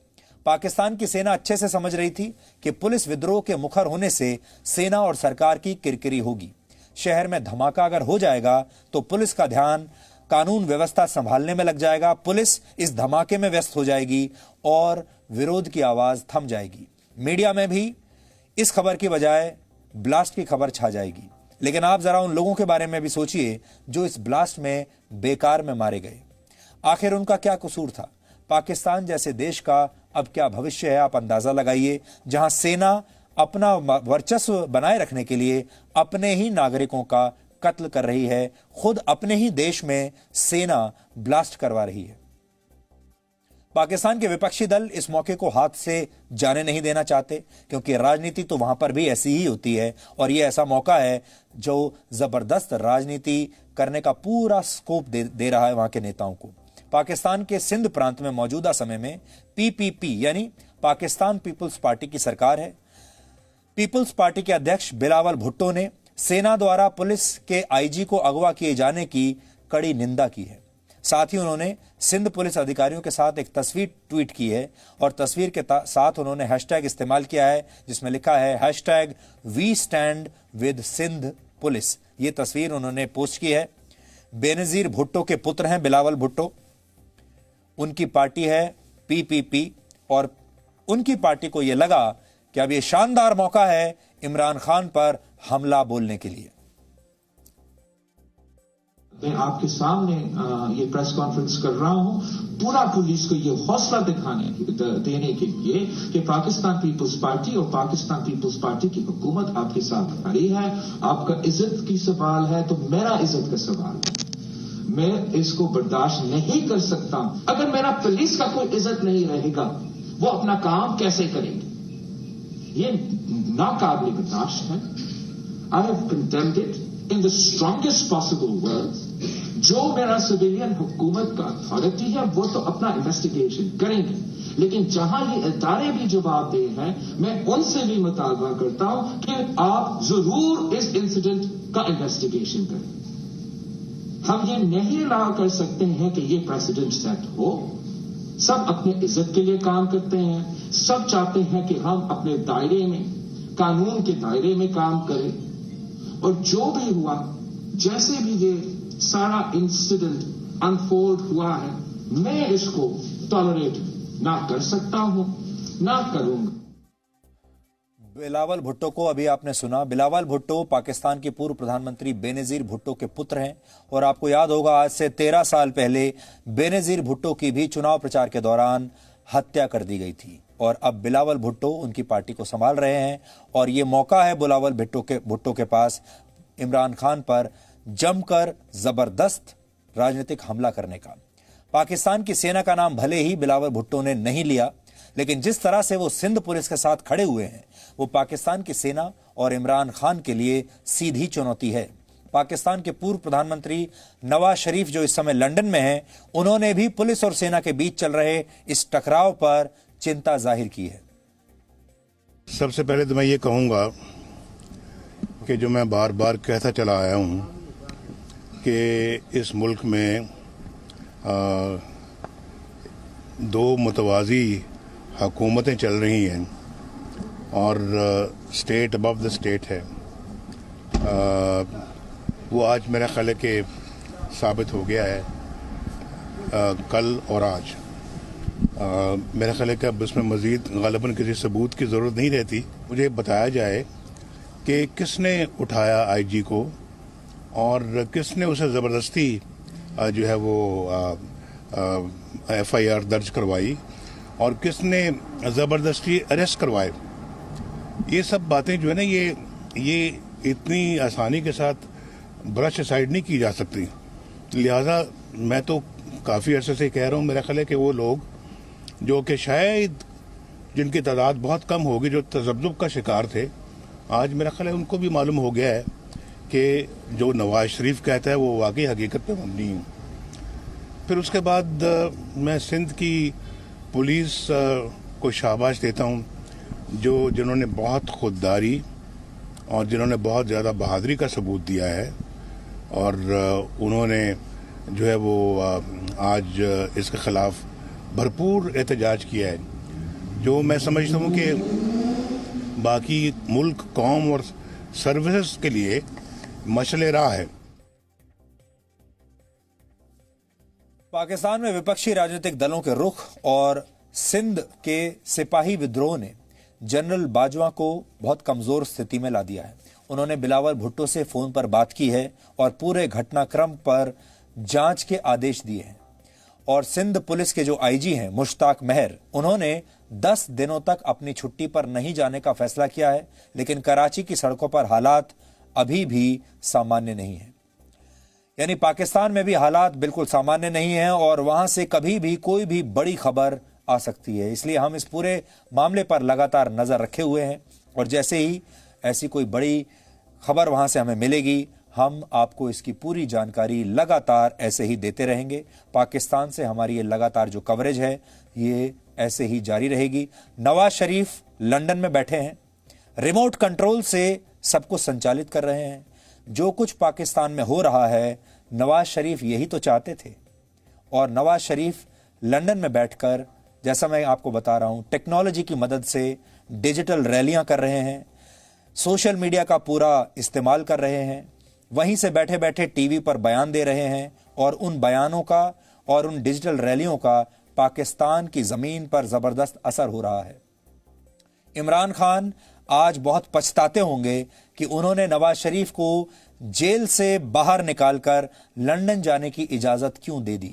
पाकिस्तान की सेना अच्छे से समझ रही थी कि पुलिस विद्रोह के मुखर होने से सेना और सरकार की किरकिरी होगी। शहर में धमाका अगर हो जाएगा तो पुलिस का ध्यान कानून व्यवस्था संभालने में लग जाएगा, पुलिस इस धमाके में व्यस्त हो जाएगी और विरोध की आवाज थम जाएगी। मीडिया में भी इस खबर की बजाय ब्लास्ट की खबर छा जाएगी। लेकिन आप जरा उन लोगों के बारे में भी सोचिए जो इस ब्लास्ट में बेकार में मारे गए। आखिर उनका क्या कसूर था? पाकिस्तान जैसे देश का अब क्या भविष्य है, आप अंदाजा लगाइए, जहां सेना अपना वर्चस्व बनाए रखने के लिए अपने ही नागरिकों का कत्ल कर रही है, खुद अपने ही देश में सेना ब्लास्ट करवा रही है। पाकिस्तान के विपक्षी दल इस मौके को हाथ से जाने नहीं देना चाहते, क्योंकि राजनीति तो वहां पर भी ऐसी ही होती है और यह ऐसा मौका है जो जबरदस्त राजनीति करने का पूरा स्कोप दे रहा है वहां के नेताओं को। पाकिस्तान के सिंध प्रांत में मौजूदा समय में पीपीपी यानी पाकिस्तान पीपुल्स पार्टी की सरकार है। पीपुल्स पार्टी के अध्यक्ष बिलावल भुट्टो ने सेना द्वारा पुलिस के आईजी को अगवा किए जाने की कड़ी निंदा की है। साथ ही उन्होंने सिंध पुलिस अधिकारियों के साथ एक तस्वीर ट्वीट की है और तस्वीर के साथ उन्होंने हैशटैग इस्तेमाल किया है जिसमें लिखा है hashtag we stand with Sindh police. ये तस्वीर उन्होंने पोस्ट की है। बेनजीर भुट्टो के पुत्र हैं बिलावल भुट्टो, उनकी पार्टी है पीपीपी और उनकी पार्टी को यह लगा कि अब यह शानदार मौका है इमरान खान पर हमला बोलने के लिए। मैं आपके सामने ये प्रेस कॉन्फ्रेंस कर रहा हूं पूरा पुलिस को ये हौसला देने के लिए कि पाकिस्तान पीपुल्स पार्टी और पाकिस्तान पीपुल्स पार्टी की हुकूमत आपके साथ खड़ी है। आपका इज्जत की सवाल है तो मेरा इज्जत का सवाल है। मैं इसको बर्दाश्त नहीं कर सकता। अगर मेरा पुलिस का कोई इज्जत नहीं रहेगा वो अपना काम कैसे करेंगे? ये नाकाबिल बर्दाश्त है। I have condemned it in the strongest possible words। जो मेरा सिविलियन हुकूमत का अथॉरिटी है वो तो अपना इन्वेस्टिगेशन करेंगे, लेकिन जहां ये इदारे भी जवाब दे हैं मैं उनसे भी मुतालबा करता हूं कि आप जरूर इस इंसिडेंट का इन्वेस्टिगेशन करें। हम ये नहीं अलाउ कर सकते हैं कि ये प्रेसिडेंट सेट हो। सब अपने इज्जत के लिए काम करते हैं, सब चाहते हैं कि हम अपने दायरे में, कानून के दायरे में काम करें। और जो भी हुआ, जैसे भी ये सारा इंसिडेंट अनफोल्ड हुआ है, मैं इसको टॉलरेट ना कर सकता हूं, ना करूंगा। बिलावल भुट्टो को अभी आपने सुना। बिलावल भुट्टो पाकिस्तान के पूर्व प्रधानमंत्री बेनजीर भुट्टो के पुत्र हैं और आपको याद होगा आज से 13 साल पहले बेनजीर भुट्टो की भी चुनाव प्रचार के दौरान हत्या कर दी गई थी और अब बिलावल भुट्टो उनकी पार्टी को संभाल रहे हैं और ये मौका है बिलावल भुट्टो के पास इमरान खान पर जमकर जबरदस्त राजनीतिक हमला करने का। पाकिस्तान की सेना का नाम भले ही बिलावल भुट्टो ने नहीं लिया, लेकिन जिस तरह से वो सिंध पुलिस के साथ खड़े हुए हैं वो पाकिस्तान की सेना और इमरान खान के लिए सीधी चुनौती है। पाकिस्तान के पूर्व प्रधानमंत्री नवाज शरीफ जो इस समय लंदन में हैं, उन्होंने भी पुलिस और सेना के बीच चल रहे इस टकराव पर चिंता जाहिर की है। सबसे पहले तो मैं ये कहूँगा कि जो मैं बार बार कहता चला आया हूँ कि इस मुल्क में दो मुतवाज़ी हुकूमतें चल रही हैं और स्टेट अबव द स्टेट है। वो आज मेरा ख्याल है कि साबित हो गया है, कल और आज। मेरा ख्याल है कि अब इसमें मज़ीद ग़ालिबन किसी सबूत की ज़रूरत नहीं रहती। मुझे बताया जाए कि किसने उठाया आईजी को और किसने उसे ज़बरदस्ती जो है वो एफआईआर दर्ज करवाई और किसने ज़बरदस्ती अरेस्ट करवाए। ये सब बातें जो है ना ये इतनी आसानी के साथ ब्रश साइड नहीं की जा सकती। लिहाजा मैं तो काफ़ी अरसे से कह रहा हूँ, मेरा ख्याल है कि वो लोग जो कि शायद जिनकी तादाद बहुत कम होगी जो तज़ब्ज़ुब का शिकार थे, आज मेरा ख्याल है उनको भी मालूम हो गया है कि जो नवाज शरीफ कहता है वो वाकई हकीकत पे मबनी है। फिर उसके बाद मैं सिंध की पुलिस को शाबाश देता हूँ जिन्होंने बहुत खुददारी और जिन्होंने बहुत ज़्यादा बहादुरी का सबूत दिया है और उन्होंने जो है वो आज इसके ख़िलाफ़ भरपूर एहतजाज किया है, जो मैं समझता हूँ कि बाकी मुल्क, कौम और सर्विसेज के लिए मशले राह है। पाकिस्तान में विपक्षी राजनीतिक दलों के रुख और सिंध के सिपाही विद्रोह ने जनरल बाजवा को बहुत कमजोर स्थिति में ला दिया है। उन्होंने बिलावल भुट्टो से फोन पर बात की है और पूरे घटनाक्रम पर जांच के आदेश दिए हैं। और सिंध पुलिस के जो आईजी हैं मुश्ताक मेहर, उन्होंने 10 दिनों तक अपनी छुट्टी पर नहीं जाने का फैसला किया है, लेकिन कराची की सड़कों पर हालात अभी भी सामान्य नहीं है। यानी पाकिस्तान में भी हालात बिल्कुल सामान्य नहीं है और वहां से कभी भी कोई भी बड़ी खबर आ सकती है। इसलिए हम इस पूरे मामले पर लगातार नजर रखे हुए हैं और जैसे ही ऐसी कोई बड़ी खबर वहां से हमें मिलेगी, हम आपको इसकी पूरी जानकारी लगातार ऐसे ही देते रहेंगे। पाकिस्तान से हमारी ये लगातार जो कवरेज है ये ऐसे ही जारी रहेगी। नवाज शरीफ लंदन में बैठे हैं, रिमोट कंट्रोल से सब कुछ संचालित कर रहे हैं। जो कुछ पाकिस्तान में हो रहा है नवाज शरीफ यही तो चाहते थे और नवाज शरीफ लंदन में बैठकर, जैसा मैं आपको बता रहा हूं, टेक्नोलॉजी की मदद से डिजिटल रैलियां कर रहे हैं, सोशल मीडिया का पूरा इस्तेमाल कर रहे हैं, वहीं से बैठे बैठे टीवी पर बयान दे रहे हैं और उन बयानों का और उन डिजिटल रैलियों का पाकिस्तान की जमीन पर जबरदस्त असर हो रहा है। इमरान खान आज बहुत पछताते होंगे कि उन्होंने नवाज शरीफ को जेल से बाहर निकालकर लंदन जाने की इजाजत क्यों दे दी।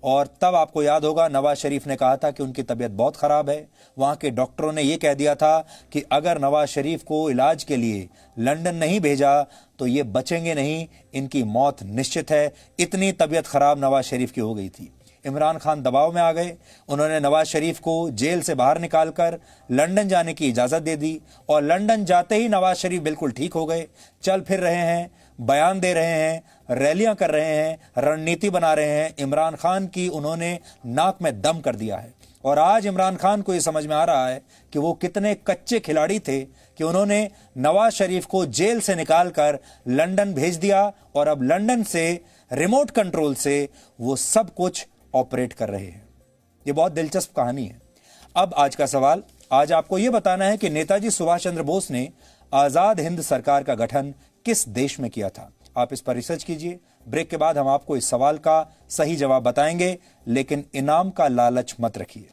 और तब आपको याद होगा नवाज शरीफ ने कहा था कि उनकी तबीयत बहुत खराब है। वहां के डॉक्टरों ने यह कह दिया था कि अगर नवाज शरीफ को इलाज के लिए लंदन नहीं भेजा तो ये बचेंगे नहीं, इनकी मौत निश्चित है। इतनी तबीयत खराब नवाज शरीफ की हो गई थी। इमरान खान दबाव में आ गए, उन्होंने नवाज शरीफ को जेल से बाहर निकालकर लंदन जाने की इजाजत दे दी और लंदन जाते ही नवाज शरीफ बिल्कुल ठीक हो गए, चल फिर रहे हैं, बयान दे रहे हैं, रैलियां कर रहे हैं, रणनीति बना रहे हैं। इमरान खान की उन्होंने नाक में दम कर दिया है और आज इमरान खान को यह समझ में आ रहा है कि वो कितने कच्चे खिलाड़ी थे कि उन्होंने नवाज शरीफ को जेल से निकालकर लंदन भेज दिया और अब लंदन से रिमोट कंट्रोल से वो सब कुछ ऑपरेट कर रहे हैं। ये बहुत दिलचस्प कहानी है। अब आज का सवाल, आज आपको यह बताना है कि नेताजी सुभाष चंद्र बोस ने आजाद हिंद सरकार का गठन किस देश में किया था। आप इस पर रिसर्च कीजिए। ब्रेक के बाद हम आपको इस सवाल का सही जवाब बताएंगे, लेकिन इनाम का लालच मत रखिए।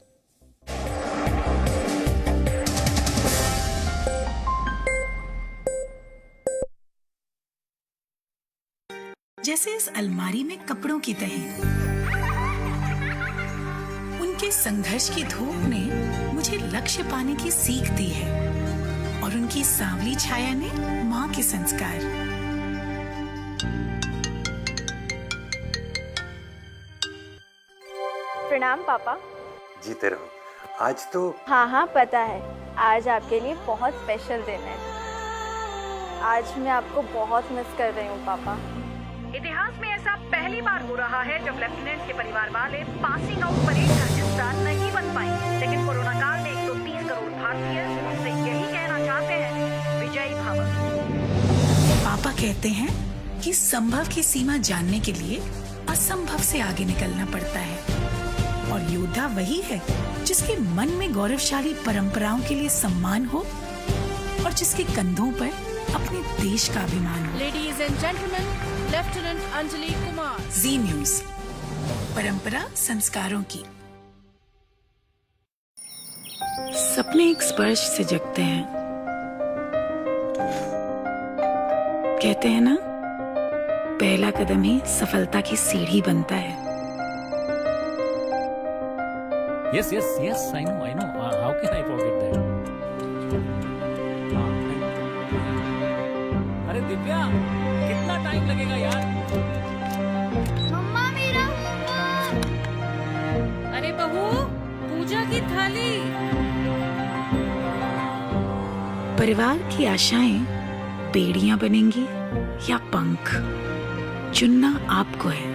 जैसे इस अलमारी में कपड़ों की तह, उनके संघर्ष की धूप ने मुझे लक्ष्य पाने की सीख दी है और उनकी सांवली छाया ने माँ के संस्कार। प्रणाम पापा। जीते रहो। आज तो हाँ पता है, आज आपके लिए बहुत स्पेशल दिन है। आज मैं आपको बहुत मिस कर रही हूँ पापा। इतिहास में ऐसा पहली बार हो रहा है जब लेफ्टिनेंट के परिवार वाले पासिंग आउट परेड का हिस्सा नहीं बन पाए, लेकिन कोरोना काल में 130 करोड़ भारतीय उनसे यही कहना चाहते हैं, विजयी भव। पापा कहते हैं कि संभव की सीमा जानने के लिए असंभव से आगे निकलना पड़ता है और योद्धा वही है जिसके मन में गौरवशाली परंपराओं के लिए सम्मान हो और जिसके कंधों पर अपने देश का अभिमान हो। Ladies and gentleman, lieutenant Anjali Kumar. Zee news, परंपरा संस्कारों की। सपने एक स्पर्श से जगते हैं। कहते हैं ना, पहला कदम ही सफलता की सीढ़ी बनता है। Yes, I know. How can I forget that? अरे दिव्या, कितना टाइम लगेगा यार? मम्मा मेरा अरे बहू, पूजा की थाली। परिवार की आशाएं बेड़ियां बनेंगी या पंख, चुनना आपको है।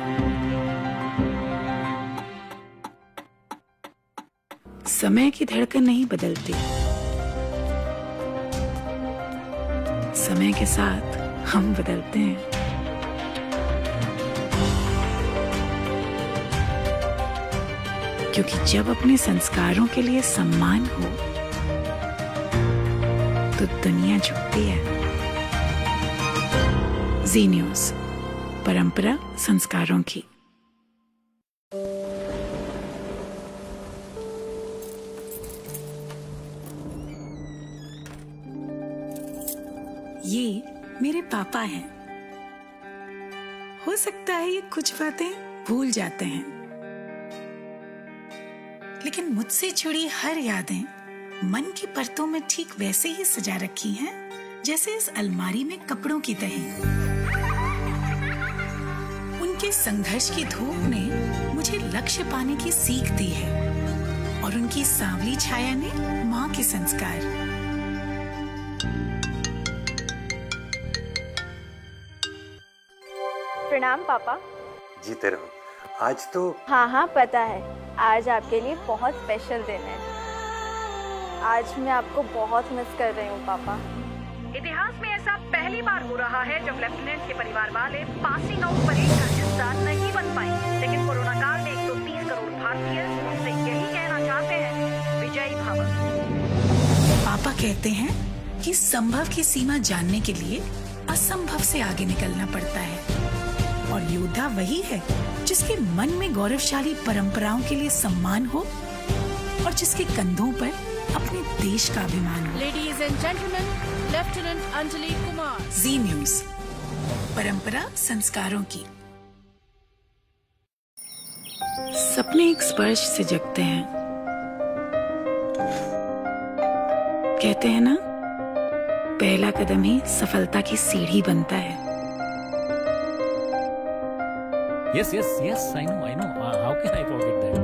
समय की धड़कन नहीं बदलती, समय के साथ हम बदलते हैं। क्योंकि जब अपने संस्कारों के लिए सम्मान हो तो दुनिया झुकती है। जी न्यूज, परंपरा संस्कारों की। ये मेरे पापा हैं। हो सकता है ये कुछ बातें भूल जाते हैं, लेकिन मुझसे जुड़ी हर यादें मन की परतों में ठीक वैसे ही सजा रखी हैं जैसे इस अलमारी में कपड़ों की तह। उनके संघर्ष की धूप ने मुझे लक्ष्य पाने की सीख दी है और उनकी सांवली छाया ने माँ के संस्कार। प्रणाम पापा। जीते रहो। आज तो हाँ पता है, आज आपके लिए बहुत स्पेशल दिन है। आज मैं आपको बहुत मिस कर रही हूँ पापा। इतिहास में ऐसा पहली बार हो रहा है जब लेफ्टिनेंट के परिवार वाले पासिंग आउट परेड का हिस्सा नहीं बन पाए, लेकिन कोरोना काल में 130 करोड़ भारतीय उनसे यही कहना चाहते हैं, विजयी भव। पापा कहते हैं कि संभव की सीमा जानने के लिए असंभव से आगे निकलना पड़ता है और योद्धा वही है जिसके मन में गौरवशाली परंपराओं के लिए सम्मान हो और जिसके कंधों पर अपने देश का अभिमान हो। Ladies Ladies and gentlemen, Lieutenant Anjali Kumar. Zee news, परंपरा संस्कारों की। सपने एक स्पर्श से जगते हैं। कहते हैं ना, पहला कदम ही सफलता की सीढ़ी बनता है। Yes, I know. How can I forget that?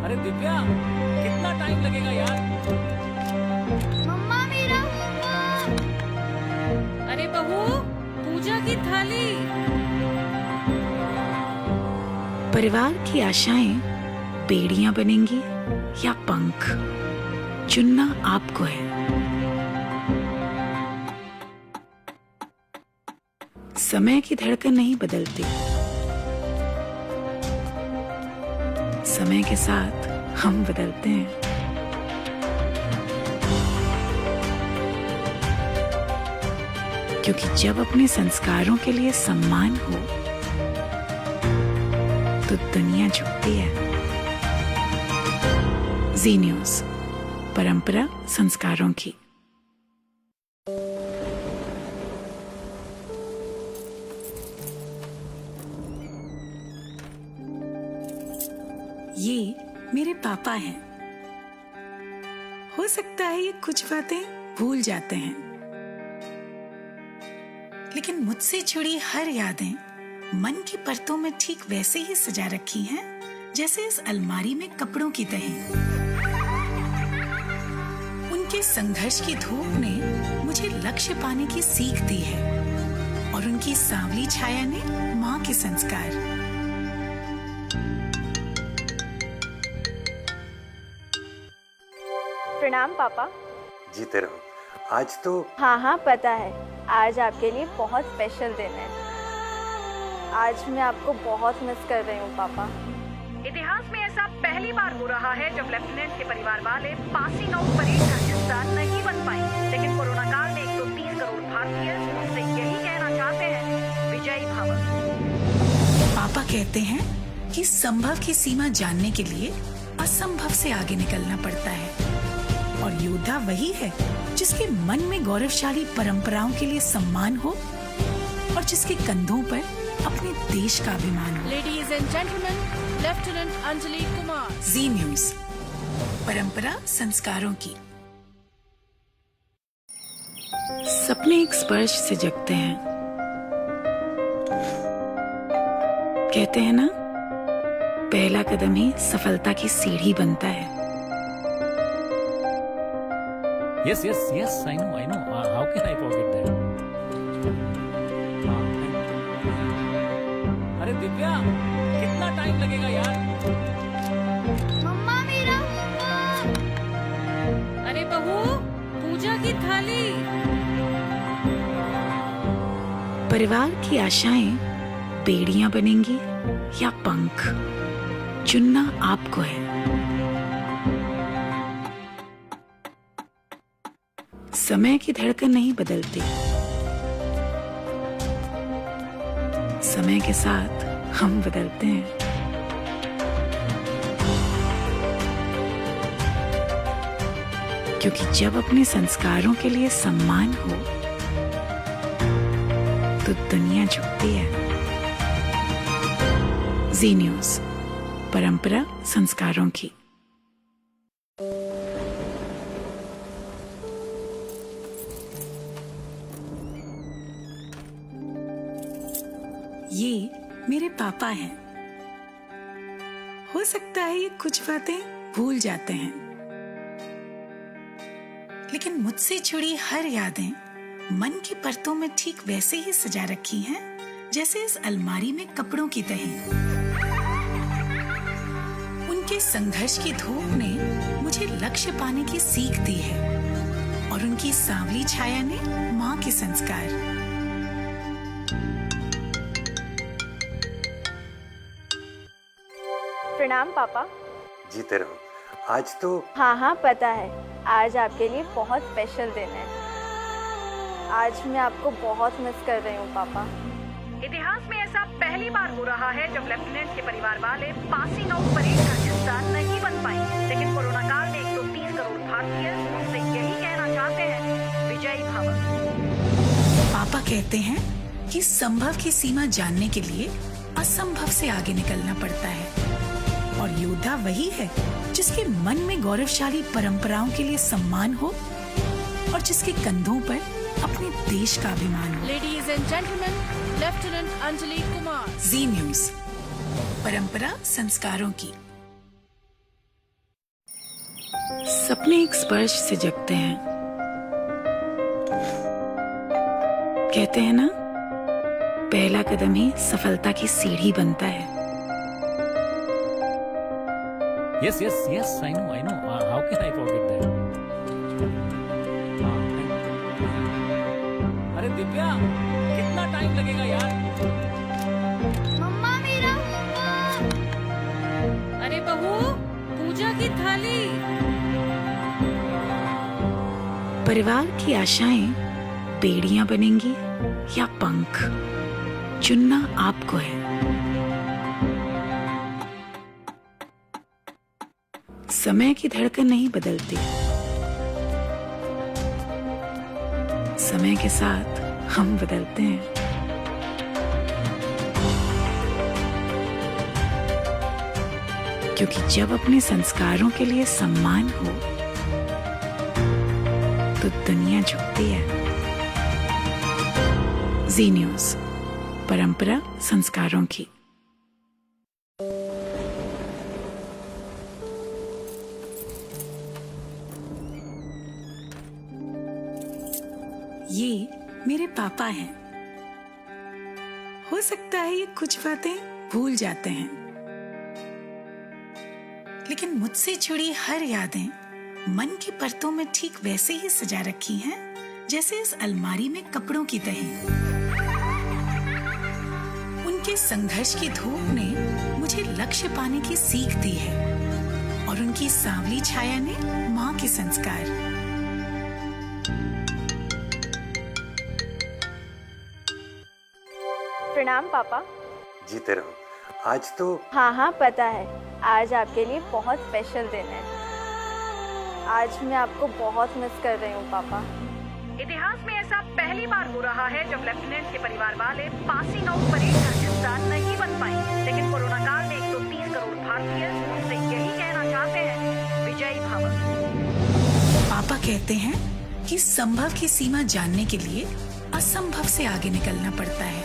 अरे दिव्या, कितना टाइम लगेगा यार? मम्मा मेरा होमवर्क। अरे बहू, पूजा की थाली। परिवार की आशाएं बेड़ियां बनेंगी या पंख, चुनना आपको है। समय की धड़कन नहीं बदलती, समय के साथ हम बदलते हैं। क्योंकि जब अपने संस्कारों के लिए सम्मान हो तो दुनिया झुकती है। जी न्यूज, परंपरा संस्कारों की। ये मेरे पापा हैं। हो सकता है ये कुछ बातें भूल जाते हैं, लेकिन मुझसे जुड़ी हर यादें मन की परतों में ठीक वैसे ही सजा रखी हैं जैसे इस अलमारी में कपड़ों की तहें। उनके संघर्ष की धूप ने मुझे लक्ष्य पाने की सीख दी है और उनकी सांवली छाया ने माँ के संस्कार। प्रणाम पापा। जीते रहो। आज तो हाँ पता है, आज आपके लिए बहुत स्पेशल दिन है। आज मैं आपको बहुत मिस कर रही हूँ पापा। इतिहास में ऐसा पहली बार हो रहा है जब लेफ्टिनेंट के परिवार वाले पासिंग आउट परेड का हिस्सा नहीं बन पाए, लेकिन कोरोना काल में 130 करोड़ भारतीय उनसे यही कहना चाहते हैं, विजयी भव। पापा कहते हैं कि संभव की सीमा जानने के लिए असंभव से आगे निकलना पड़ता है, और योद्धा वही है जिसके मन में गौरवशाली परंपराओं के लिए सम्मान हो और जिसके कंधों पर अपने देश का अभिमान हो। Ladies and gentlemen, Lieutenant Anjali Kumar. Zee news, परंपरा संस्कारों की। सपने एक स्पर्श से जगते हैं। कहते हैं ना, पहला कदम ही सफलता की सीढ़ी बनता है। Yes, I know. How can I forget that? अरे दिव्या, कितना टाइम लगेगा यार? मम्मा मेरा होमवर्क। अरे बहू, पूजा की थाली। परिवार की आशाएं बेड़ियां बनेंगी या पंख, चुनना आपको है। समय की धड़कन नहीं बदलती, समय के साथ हम बदलते हैं। क्योंकि जब अपने संस्कारों के लिए सम्मान हो तो दुनिया झुकती है। जी न्यूज, परंपरा संस्कारों की। ये मेरे पापा हैं। हो सकता है ये कुछ बातें भूल जाते हैं, लेकिन मुझसे जुड़ी हर यादें मन की परतों में ठीक वैसे ही सजा रखी हैं जैसे इस अलमारी में कपड़ों की तहें। उनके संघर्ष की धूप ने मुझे लक्ष्य पाने की सीख दी है और उनकी सांवली छाया ने माँ के संस्कार। प्रणाम पापा। जीते रहो। आज तो हाँ पता है, आज आपके लिए बहुत स्पेशल दिन है। आज मैं आपको बहुत मिस कर रही हूँ पापा। इतिहास में ऐसा पहली बार हो रहा है जब लेफ्टिनेंट के परिवार वाले पासिंग आउट परेड का हिस्सा नहीं बन पाए, लेकिन कोरोना कहते हैं कि संभव की सीमा जानने के लिए असंभव से आगे निकलना पड़ता है और योद्धा वही है जिसके मन में गौरवशाली परंपराओं के लिए सम्मान हो और जिसके कंधों पर अपने देश का अभिमान हो। Ladies and gentleman, lieutenant Anjali Kumar. Zee news, परंपरा संस्कारों की। सपने एक स्पर्श से जगते हैं। कहते हैं ना, पहला कदम ही सफलता की सीढ़ी बनता है। Yes, I know. How can I forget that? अरे दिव्या, कितना टाइम लगेगा यार? मम्मा मेरा होमवर्क। अरे बहू, पूजा की थाली। परिवार की आशाएं बेड़ियां बनेंगी या पंख, चुनना आपको है। समय की धड़कन नहीं बदलती, समय के साथ हम बदलते हैं। क्योंकि जब अपने संस्कारों के लिए सम्मान हो तो दुनिया झुकती है। जी न्यूज, परंपरा संस्कारों की। ये मेरे पापा हैं। हो सकता है ये कुछ बातें भूल जाते हैं, लेकिन मुझसे जुड़ी हर यादें मन की परतों में ठीक वैसे ही सजा रखी हैं जैसे इस अलमारी में कपड़ों की तहें। उनके संघर्ष की धूप ने मुझे लक्ष्य पाने की सीख दी है और उनकी सांवली छाया ने माँ के संस्कार। प्रणाम पापा। जीते रहो। आज तो हाँ पता है, आज आपके लिए बहुत स्पेशल दिन है। आज मैं आपको बहुत मिस कर रही हूँ पापा। इतिहास में ऐसा पहली बार हो रहा है जब लेफ्टिनेंट के परिवार वाले पासिंग आउट परेड का हिस्सा नहीं बन पाए, लेकिन कोरोना काल में 130 करोड़ भारतीय उनसे यही कहना चाहते हैं, विजयी भव। पापा कहते हैं कि संभव की सीमा जानने के लिए असंभव से आगे निकलना पड़ता है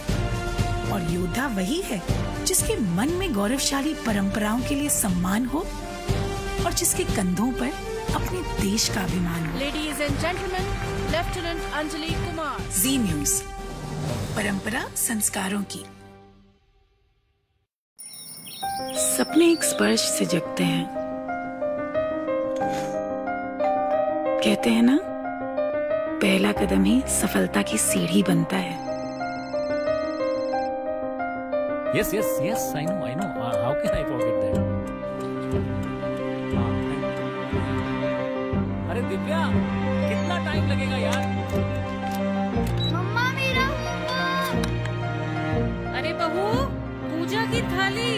और योद्धा वही है जिसके मन में गौरवशाली परंपराओं के लिए सम्मान हो और जिसके कंधों पर अपने देश का अभिमान हो। Ladies and gentleman, lieutenant Anjali Kumar. Zee news, परंपरा संस्कारों की। सपने एक स्पर्श से जगते हैं। कहते हैं ना, पहला कदम ही सफलता की सीढ़ी बनता है। Yes, I know. How can I forget that? अरे दिव्या, कितना टाइम लगेगा यार? मम्मा मेरा होमवर्क। अरे बहू, पूजा की थाली।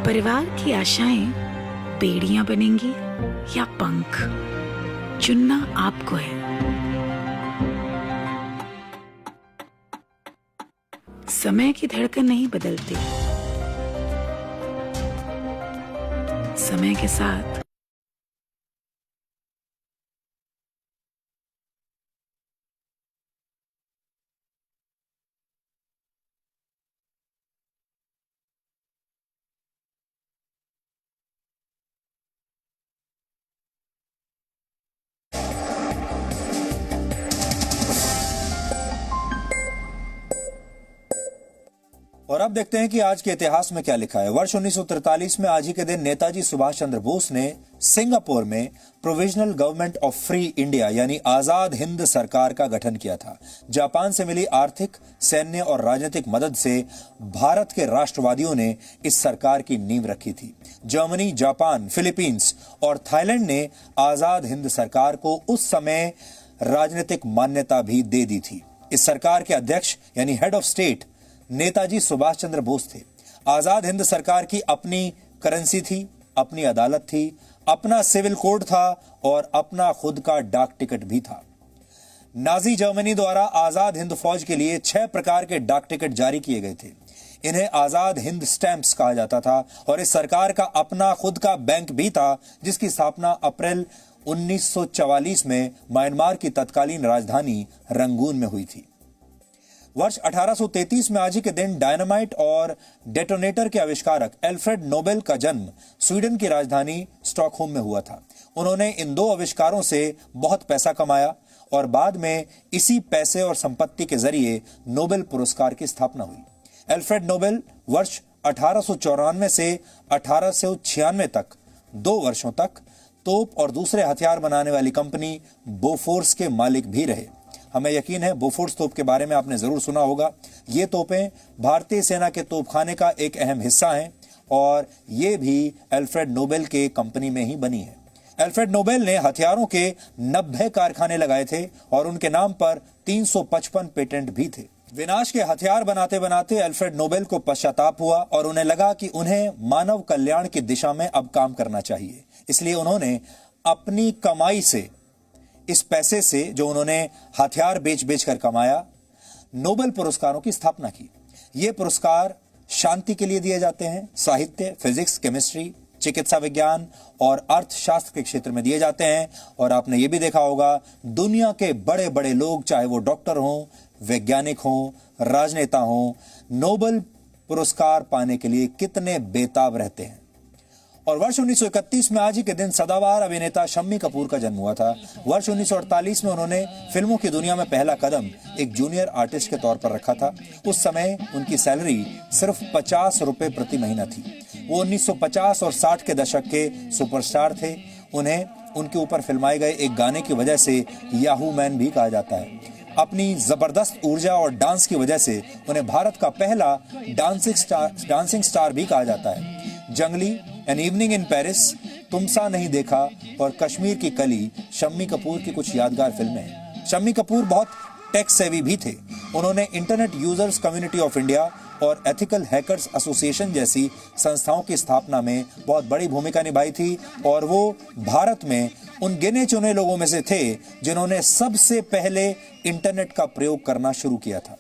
परिवार की आशाएं बेड़ियां बनेंगी या पंख, चुनना आपको है। समय की धड़कन नहीं बदलती, समय के साथ और अब देखते हैं कि आज के इतिहास में क्या लिखा है। वर्ष 1943 में आज ही के दिन नेताजी सुभाष चंद्र बोस ने सिंगापुर में provisional government of free India यानी आजाद हिंद सरकार का गठन किया था। जापान से मिली आर्थिक, सैन्य और राजनीतिक मदद से भारत के राष्ट्रवादियों ने इस सरकार की नींव रखी थी। जर्मनी, जापान, फिलीपींस और थाईलैंड ने आजाद हिंद सरकार को उस समय राजनीतिक मान्यता भी दे दी थी। इस सरकार के अध्यक्ष यानी head of state Netaji Subhash Chandra Bose थे। आजाद हिंद सरकार की अपनी करेंसी थी, अपनी अदालत थी, अपना सिविल कोड था और अपना खुद का डाक टिकट भी था। नाजी जर्मनी द्वारा आजाद हिंद फौज के लिए 6 प्रकार के डाक टिकट जारी किए गए थे। इन्हें आजाद हिंद स्टैंप्स कहा जाता था और इस सरकार का अपना खुद का बैंक भी था, जिसकी स्थापना अप्रैल 1944 में म्यांमार की तत्कालीन राजधानी रंगून में हुई थी। वर्ष 1833 में आज ही के दिन डायनामाइट और डेटोनेटर के आविष्कारक एल्फ्रेड नोबेल का जन्म स्वीडन की राजधानी स्टॉकहोम में हुआ था। उन्होंने इन 2 आविष्कारों से बहुत पैसा कमाया और बाद में इसी पैसे और संपत्ति के जरिए नोबेल पुरस्कार की स्थापना हुई। एल्फ्रेड नोबेल वर्ष 1894 से 1896 तक 2 वर्षों तक तोप और दूसरे हथियार बनाने वाली कंपनी बोफोर्स के मालिक भी रहे। हमें यकीन है बोफोर्स तोप के बारे में आपने जरूर सुना होगा। ये तोपें भारतीय सेना के तोपखाने का एक अहम हिस्सा हैं और ये भी एल्फ्रेड नोबेल के कंपनी में ही बनी है। एल्फ्रेड नोबेल ने हथियारों के 90 कारखाने लगाए थे और उनके नाम पर 355 पेटेंट भी थे। विनाश के हथियार बनाते बनाते एल्फ्रेड नोबेल को पश्चाताप हुआ और उन्हें लगा कि उन्हें मानव कल्याण की दिशा में अब काम करना चाहिए। इसलिए उन्होंने अपनी कमाई से, इस पैसे से जो उन्होंने हथियार बेच बेच कर कमाया, नोबेल पुरस्कारों की स्थापना की। ये पुरस्कार शांति के लिए दिए जाते हैं, साहित्य, फिजिक्स, केमिस्ट्री, चिकित्सा विज्ञान और अर्थशास्त्र के क्षेत्र में दिए जाते हैं। और आपने ये भी देखा होगा, दुनिया के बड़े बड़े लोग, चाहे वो डॉक्टर हों, वैज्ञानिक हों, राजनेता हों, नोबेल पुरस्कार पाने के लिए कितने बेताब रहते हैं। और वर्ष 1931 में आज ही के दिन सदाबहार अभिनेता शम्मी कपूर का जन्म हुआ था। वर्ष 1948 में उन्होंने फिल्मों की दुनिया में पहला कदम एक जूनियर आर्टिस्ट के तौर पर रखा था। उस समय उनकी सैलरी सिर्फ 50 रुपए प्रति महीना थी। वो 1950 और 60 के दशक के सुपरस्टार थे। उन्हें उनके ऊपर फिल्माए गए एक गाने की वजह से याहू मैन भी कहा जाता है। अपनी जबरदस्त ऊर्जा और डांस की वजह से उन्हें भारत का पहला डांसिंग स्टार भी कहा जाता है। जंगली, एन इवनिंग इन पेरिस, तुमसा नहीं देखा और कश्मीर की कली शम्मी कपूर की कुछ यादगार फिल्में हैं। शम्मी कपूर बहुत टेक सेवी भी थे। उन्होंने internet users community of India और एथिकल हैकर्स एसोसिएशन जैसी संस्थाओं की स्थापना में बहुत बड़ी भूमिका निभाई थी और वो भारत में उन गिने चुने लोगों में से थे जिन्होंने सबसे पहले इंटरनेट का प्रयोग करना शुरू किया था।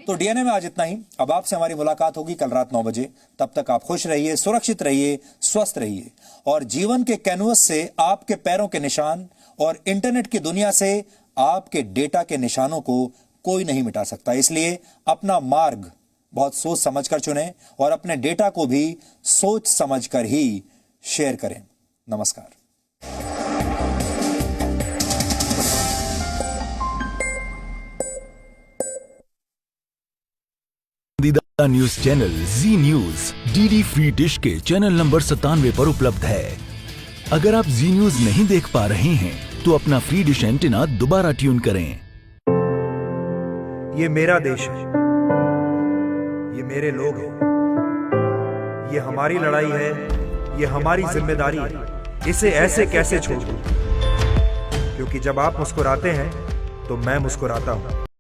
तो डीएनए में आज इतना ही। अब आपसे हमारी मुलाकात होगी कल रात 9 बजे। तब तक आप खुश रहिए, सुरक्षित रहिए, स्वस्थ रहिए और जीवन के कैनवस से आपके पैरों के निशान और इंटरनेट की दुनिया से आपके डेटा के निशानों को कोई नहीं मिटा सकता। इसलिए अपना मार्ग बहुत सोच समझ कर चुनें और अपने डेटा को भी सोच समझ कर ही शेयर करें। नमस्कार। न्यूज चैनल जी न्यूज डीडी फ्री डिश के चैनल नंबर 97 पर उपलब्ध है। अगर आप जी न्यूज नहीं देख पा रहे हैं तो अपना फ्री डिश एंटीना दोबारा ट्यून करें। ये मेरा देश है, ये मेरे लोग हैं, ये हमारी लड़ाई है, ये हमारी जिम्मेदारी है। इसे ऐसे कैसे छोड़ दूं? क्योंकि जब आप मुस्कुराते हैं तो मैं मुस्कुराता हूं।